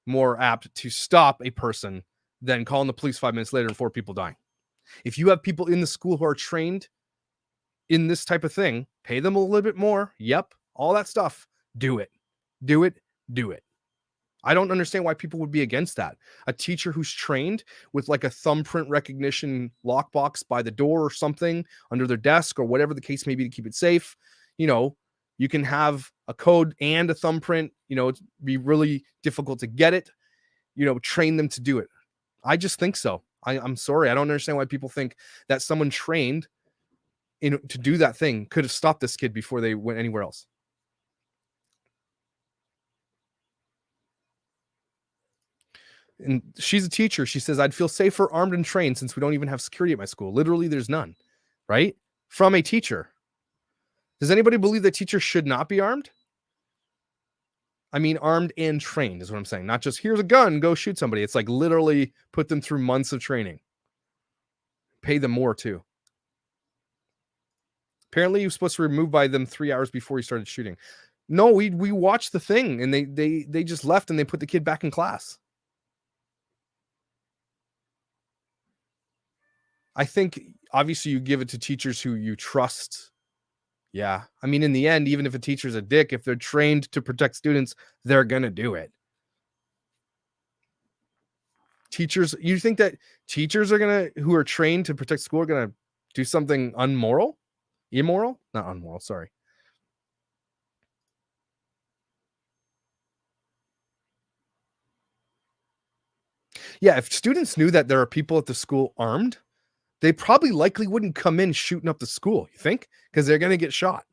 more apt to stop a person than calling the police 5 minutes later and 4 people dying. If you have people in the school who are trained in this type of thing, pay them a little bit more. Yep. All that stuff. Do it. Do it. Do it. I don't understand why people would be against that. A teacher who's trained with like a thumbprint recognition lockbox by the door or something under their desk or whatever the case may be to keep it safe. You can have a code and a thumbprint, it'd be really difficult to get it, train them to do it. I just think so. I'm sorry. I don't understand why people think that someone trained to do that thing could have stopped this kid before they went anywhere else. And she's a teacher. She says, I'd feel safer armed and trained since we don't even have security at my school. Literally, there's none, right? From a teacher. Does anybody believe that teachers should not be armed? I mean, armed and trained is what I'm saying. Not just here's a gun, go shoot somebody. It's like literally put them through months of training. Pay them more too. Apparently, you're supposed to remove by them 3 hours before you started shooting. No, we watched the thing and they just left and they put the kid back in class. I think obviously you give it to teachers who you trust. Yeah. I mean, in the end, even if a teacher's a dick, if they're trained to protect students, they're going to do it. Teachers, you think that teachers who are trained to protect school are going to do something immoral? Not unmoral, sorry. Yeah, if students knew that there are people at the school armed, they probably likely wouldn't come in shooting up the school, you think? Because they're going to get shot.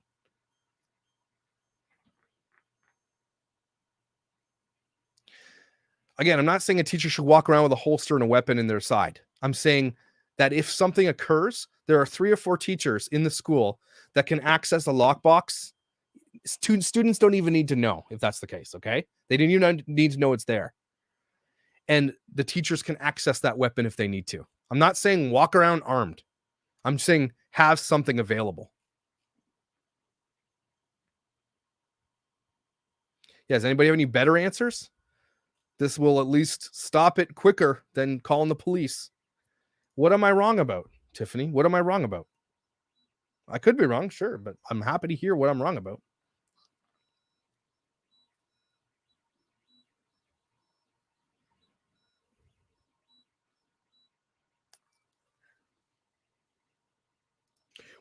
Again, I'm not saying a teacher should walk around with a holster and a weapon in their side. I'm saying that if something occurs, there are 3 or 4 teachers in the school that can access a lockbox. Students don't even need to know if that's the case, okay? They didn't even need to know it's there. and the teachers can access that weapon if they need to. I'm not saying walk around armed. I'm saying have something available. Yeah, does anybody have any better answers? This will at least stop it quicker than calling the police. What am I wrong about, Tiffany? What am I wrong about? I could be wrong, sure, but I'm happy to hear what I'm wrong about.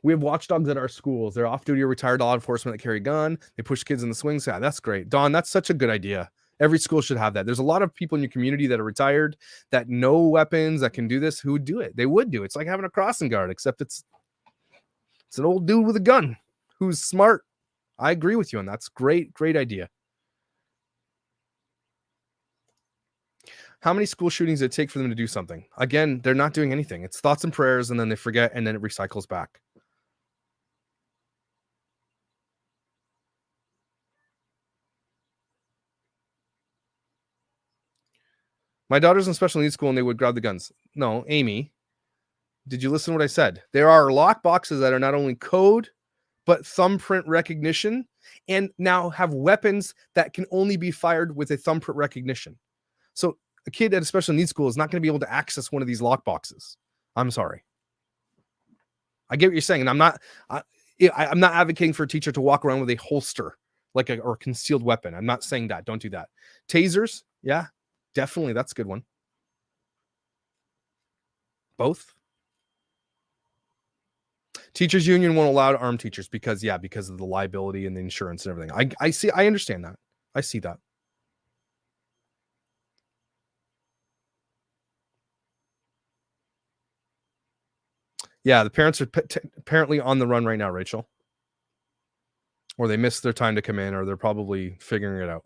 We have watchdogs at our schools. They're off-duty or retired law enforcement that carry a gun. They push kids in the swings. Yeah, that's great. Don, that's such a good idea. Every school should have that. There's a lot of people in your community that are retired, that know weapons, that can do this, who would do it. They would do it. It's like having a crossing guard, except it's an old dude with a gun who's smart. I agree with you on that. That's great idea. How many school shootings did it take for them to do something? Again, they're not doing anything. It's thoughts and prayers, and then they forget, and then it recycles back. My daughter's in special needs school, and they would grab the guns. No, Amy, did you listen to what I said? There are lock boxes that are not only code, but thumbprint recognition, and now have weapons that can only be fired with a thumbprint recognition. So a kid at a special needs school is not going to be able to access one of these lock boxes. I'm sorry. I get what you're saying, and I'm not advocating for a teacher to walk around with a holster or concealed weapon. I'm not saying that. Don't do that. Tasers, yeah, definitely, that's a good one. Both. Teachers union won't allow armed teachers because of the liability and the insurance and everything. I understand that. I see that. Yeah, the parents are apparently on the run right now, Rachel. Or they missed their time to come in, or they're probably figuring it out.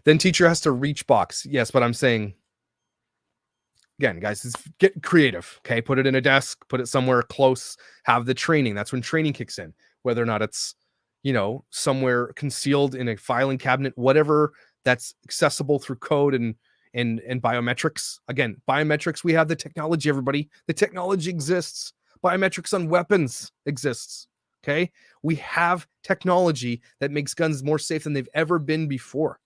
Then teacher has to reach box. Yes, but I'm saying, again, guys, get creative, okay? Put it in a desk, put it somewhere close, have the training. That's when training kicks in, whether or not it's, somewhere concealed in a filing cabinet, whatever that's accessible through code and biometrics. Again, biometrics, we have the technology, everybody. The technology exists. Biometrics on weapons exists, okay? We have technology that makes guns more safe than they've ever been before.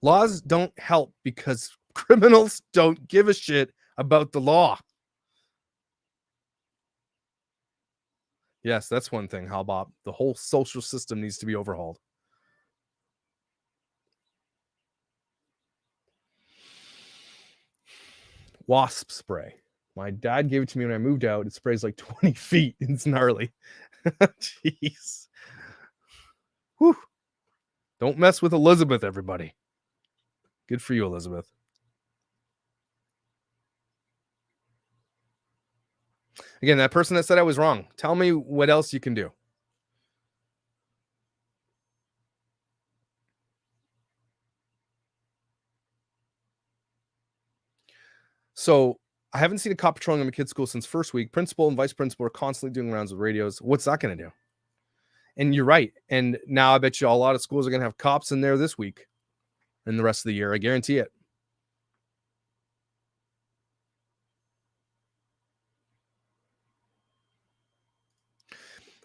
Laws don't help because criminals don't give a shit about the law. Yes, that's one thing, Hal Bob. The whole social system needs to be overhauled. Wasp spray. My dad gave it to me when I moved out. It sprays like 20 feet. It's gnarly. Jeez. Whew. Don't mess with Elizabeth, everybody. Good for you, Elizabeth. Again, that person that said I was wrong, tell me what else you can do. So I haven't seen a cop patrolling in my kid's school since first week. Principal and vice principal are constantly doing rounds with radios. What's that going to do? And you're right. And now I bet you a lot of schools are going to have cops in there this week and the rest of the year. I guarantee it.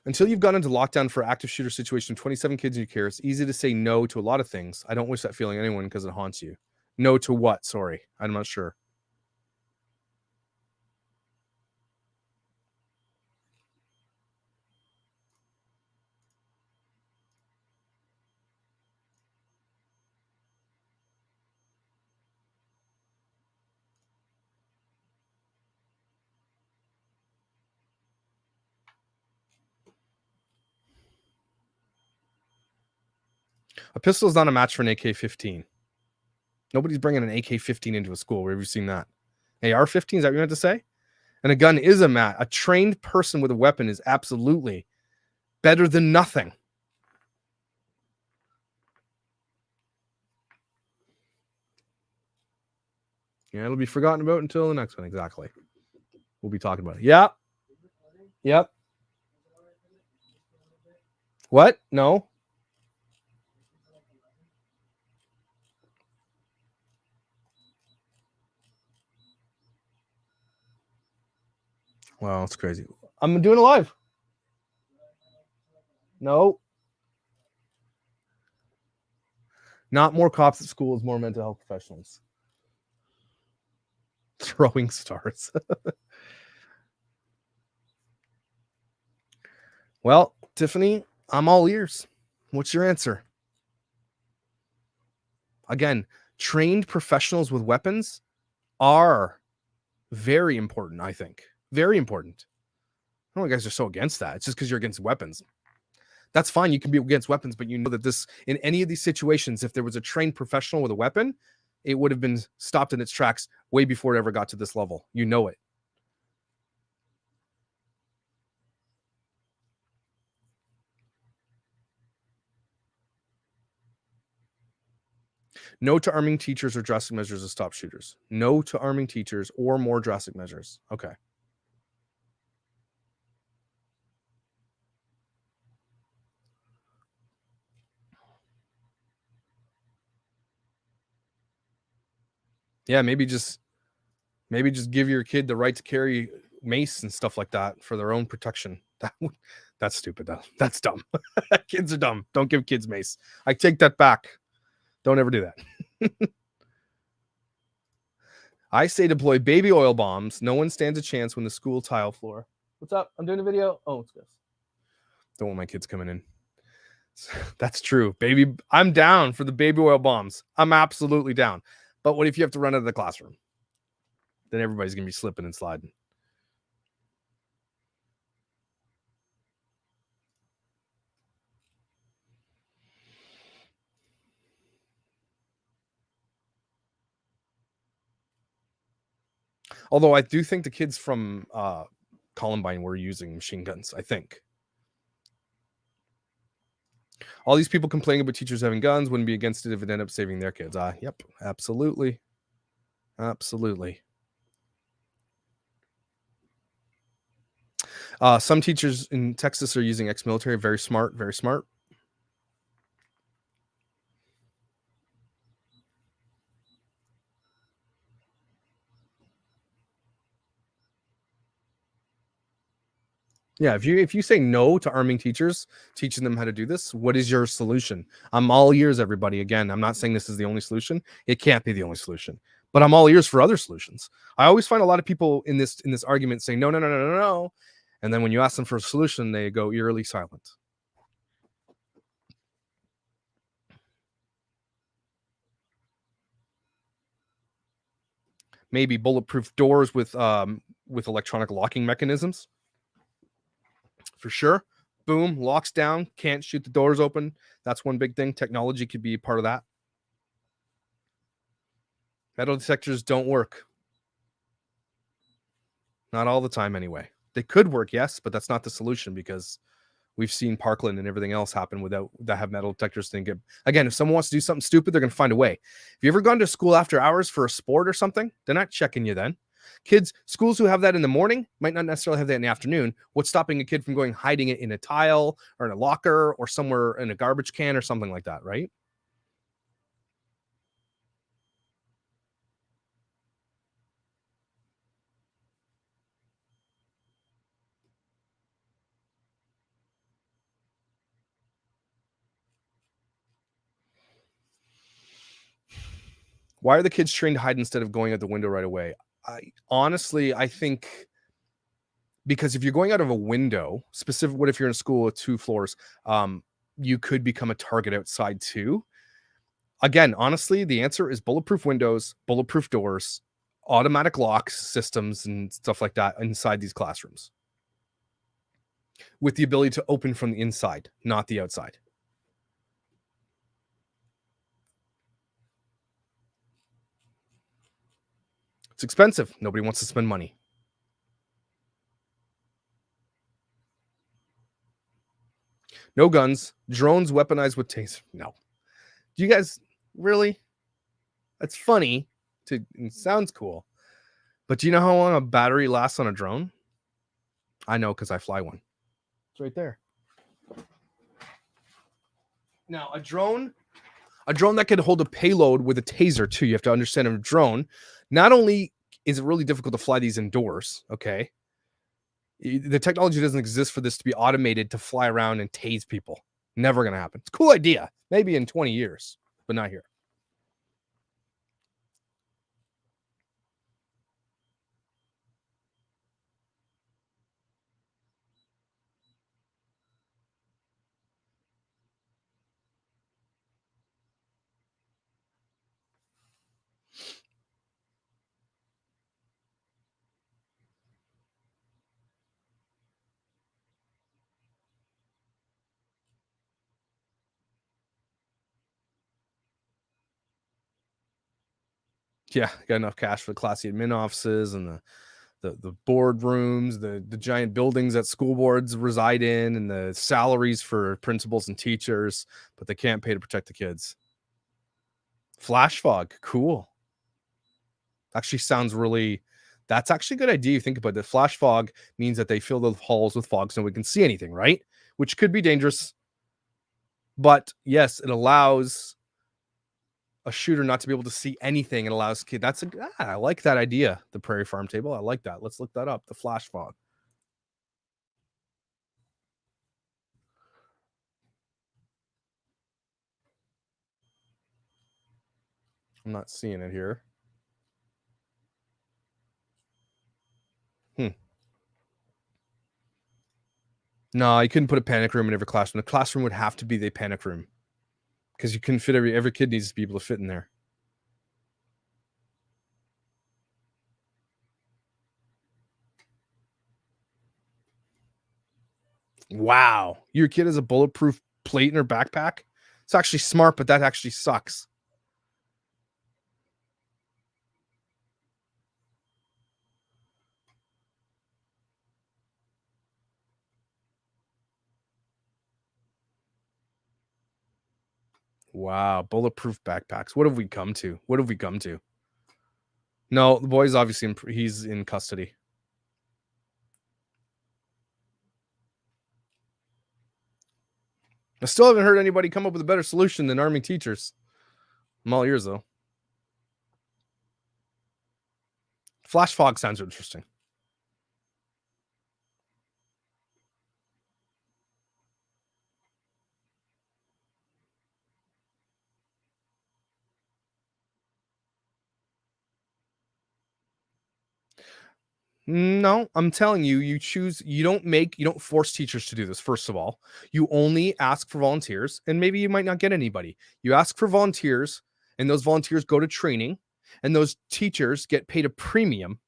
Until you've gone into lockdown for active shooter situation, 27 kids in your care, it's easy to say no to a lot of things. I don't wish that feeling on anyone because it haunts you. No to what? Sorry. I'm not sure. A pistol is not a match for an AK-15. Nobody's bringing an AK-15 into a school. Where have you seen that? AR-15, is that what you meant to say? And a gun is a match. A trained person with a weapon is absolutely better than nothing. Yeah, it'll be forgotten about until the next one. Exactly. We'll be talking about it. Yeah. Yep. What? No. Wow, it's crazy. I'm doing it live. No. Not more cops at schools, more mental health professionals. Throwing stars. Well, Tiffany, I'm all ears. What's your answer? Again, trained professionals with weapons are very important, I think. Very important. I don't know why you guys are so against that. It's just because you're against weapons. That's fine. You can be against weapons, but you know that this, in any of these situations, if there was a trained professional with a weapon, it would have been stopped in its tracks way before it ever got to this level. You know it. No to arming teachers or drastic measures to stop shooters. No to arming teachers or more drastic measures. Okay. Yeah, maybe just give your kid the right to carry mace and stuff like that for their own protection. That's stupid. That's dumb. Kids are dumb. Don't give kids mace. I take that back. Don't ever do that. I say deploy baby oil bombs. No one stands a chance when the school tile floor. What's up? I'm doing a video. Oh, it's good. Don't want my kids coming in. That's true. Baby, I'm down for the baby oil bombs. I'm absolutely down. But what if you have to run out of the classroom? Then everybody's going to be slipping and sliding. Although I do think the kids from Columbine were using machine guns, I think. All these people complaining about teachers having guns wouldn't be against it if it ended up saving their kids. Yep, absolutely. Absolutely. Some teachers in Texas are using ex-military. Very smart, very smart. Yeah, if you say no to arming teachers, teaching them how to do this, what is your solution? I'm all ears, everybody. Again, I'm not saying this is the only solution. It can't be the only solution, but I'm all ears for other solutions. I always find a lot of people in this argument saying no, no, no, no, no, no, and then when you ask them for a solution, they go eerily silent. Maybe bulletproof doors with electronic locking mechanisms. For sure. Boom, locks down, can't shoot the doors open. That's one big thing. Technology could be part of that. Metal detectors don't work. Not all the time, anyway. They could work, yes, but that's not the solution because we've seen Parkland and everything else happen without that have metal detectors. Again, if someone wants to do something stupid, they're going to find a way. Have you ever gone to school after hours for a sport or something? They're not checking you then. Schools who have that in the morning might not necessarily have that in the afternoon. What's stopping a kid from going hiding it in a tile or in a locker or somewhere in a garbage can or something like that, right? Why are the kids trained to hide instead of going out the window right away? I think because if you're going out of a window, what if you're in a school with 2 floors, you could become a target outside too. Again, honestly, the answer is bulletproof windows, bulletproof doors, automatic lock systems and stuff like that inside these classrooms with the ability to open from the inside, not the outside. It's expensive. Nobody wants to spend money. No guns, drones weaponized with taser. No. Do you guys really? That's funny. It sounds cool. But do you know how long a battery lasts on a drone? I know because I fly one. It's right there. Now, a drone that can hold a payload with a taser too. You have to understand a drone. Not only is it really difficult to fly these indoors, okay? The technology doesn't exist for this to be automated to fly around and tase people. Never going to happen. It's a cool idea. Maybe in 20 years, but not here. Yeah, got enough cash for the classy admin offices and the board rooms, the giant buildings that school boards reside in, and the salaries for principals and teachers, but they can't pay to protect the kids. Flash fog, cool. Actually sounds really, that's actually a good idea. You think about it. Flash fog means that they fill the halls with fog so we can see anything, right? Which could be dangerous. But yes, it allows a shooter not to be able to see anything. It allows kid. I like that idea. The Prairie Farm table. I like that. Let's look that up. The flash fog. I'm not seeing it here. No, you couldn't put a panic room in every classroom. The classroom would have to be the panic room because you couldn't fit every kid needs to be able to fit in there. Wow. Your kid has a bulletproof plate in her backpack? It's actually smart, but that actually sucks. Wow. Bulletproof backpacks. What have we come to? What have we come to? No, the boy's obviously he's in custody. I still haven't heard anybody come up with a better solution than arming teachers. I'm all ears, though. Flash fog sounds interesting. No, I'm telling you, you don't force teachers to do this. First of all, you only ask for volunteers, and maybe you might not get anybody. You ask for volunteers, and those volunteers go to training, and those teachers get paid a premium,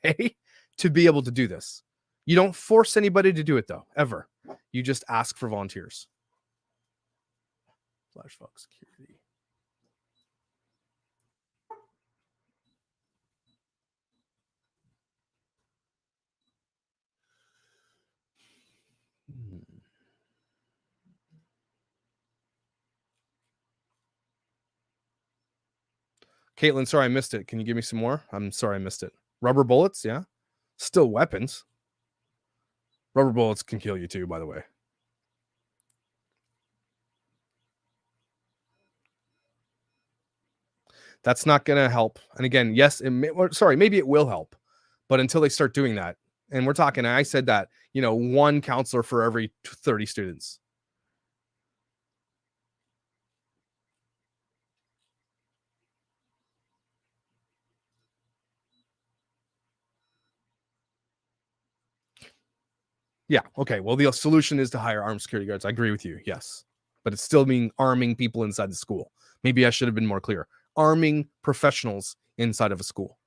okay, to be able to do this. You don't force anybody to do it, though, ever. You just ask for volunteers. Flash fog security. Caitlin, sorry I missed it. Can you give me some more? I'm sorry I missed it. Rubber bullets, yeah. Still weapons. Rubber bullets can kill you too, by the way. That's not going to help. And again, yes, maybe it will help, but until they start doing that, and we're talking, I said that, one counselor for every 30 students. Yeah. Okay. Well, the solution is to hire armed security guards. I agree with you. Yes. But it's still mean arming people inside the school. Maybe I should have been more clear. Arming professionals inside of a school.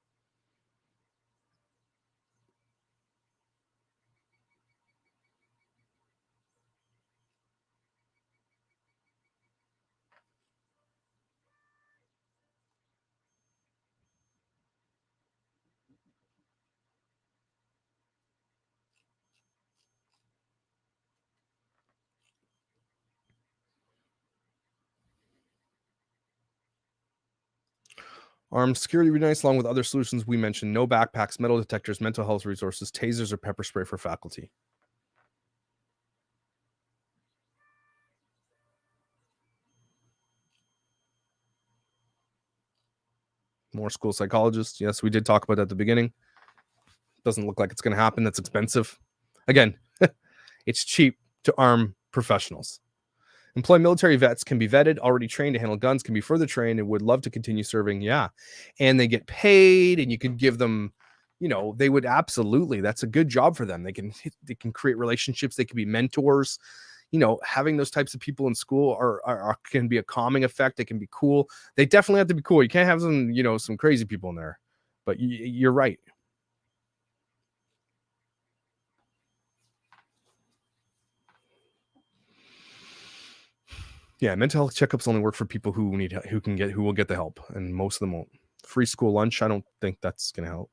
Armed security would be nice, along with other solutions we mentioned. No backpacks, metal detectors, mental health resources, tasers, or pepper spray for faculty. More school psychologists. Yes, we did talk about that at the beginning. Doesn't look like it's going to happen. That's expensive. Again, it's cheap to arm professionals. Employ military vets, can be vetted, already trained to handle guns, can be further trained, and would love to continue serving. Yeah. And they get paid, and you can give them, they would absolutely. That's a good job for them. They can create relationships. They can be mentors. Having those types of people in school can be a calming effect. They can be cool. They definitely have to be cool. You can't have some crazy people in there. But you're right. Yeah, mental health checkups only work for people who will get the help, and most of them won't. Free school lunch, I don't think that's going to help.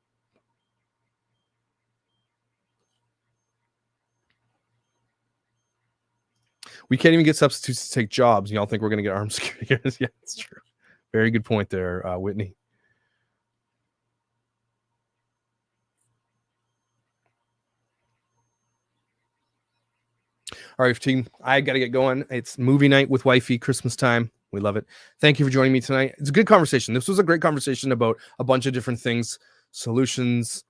We can't even get substitutes to take jobs. Y'all think we're going to get armed security guards? Yeah, that's true. Very good point there, Whitney. All right, team, I got to get going. It's movie night with wifey, Christmas time. We love it. Thank you for joining me tonight. It's a good conversation. This was a great conversation about a bunch of different things, solutions,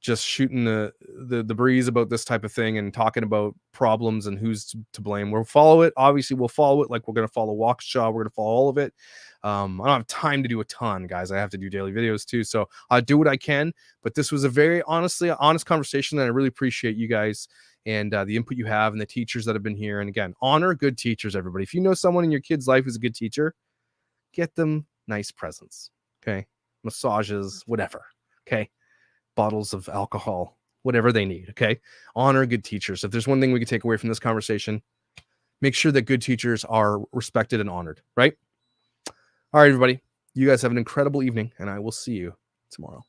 just shooting the breeze about this type of thing and talking about problems and who's to blame. We'll follow it. Obviously, we'll follow it like we're going to follow Waukesha. We're going to follow all of it. I don't have time to do a ton, guys. I have to do daily videos too. So I'll do what I can. But this was a very honest conversation, and I really appreciate you guys and the input you have and the teachers that have been here. And again, honor good teachers, everybody. If you know someone in your kid's life who's a good teacher, get them nice presents. Okay. Massages, whatever. Okay. Bottles of alcohol, whatever they need. Okay. Honor good teachers. If there's one thing we can take away from this conversation, make sure that good teachers are respected and honored, right? All right, everybody. You guys have an incredible evening, and I will see you tomorrow.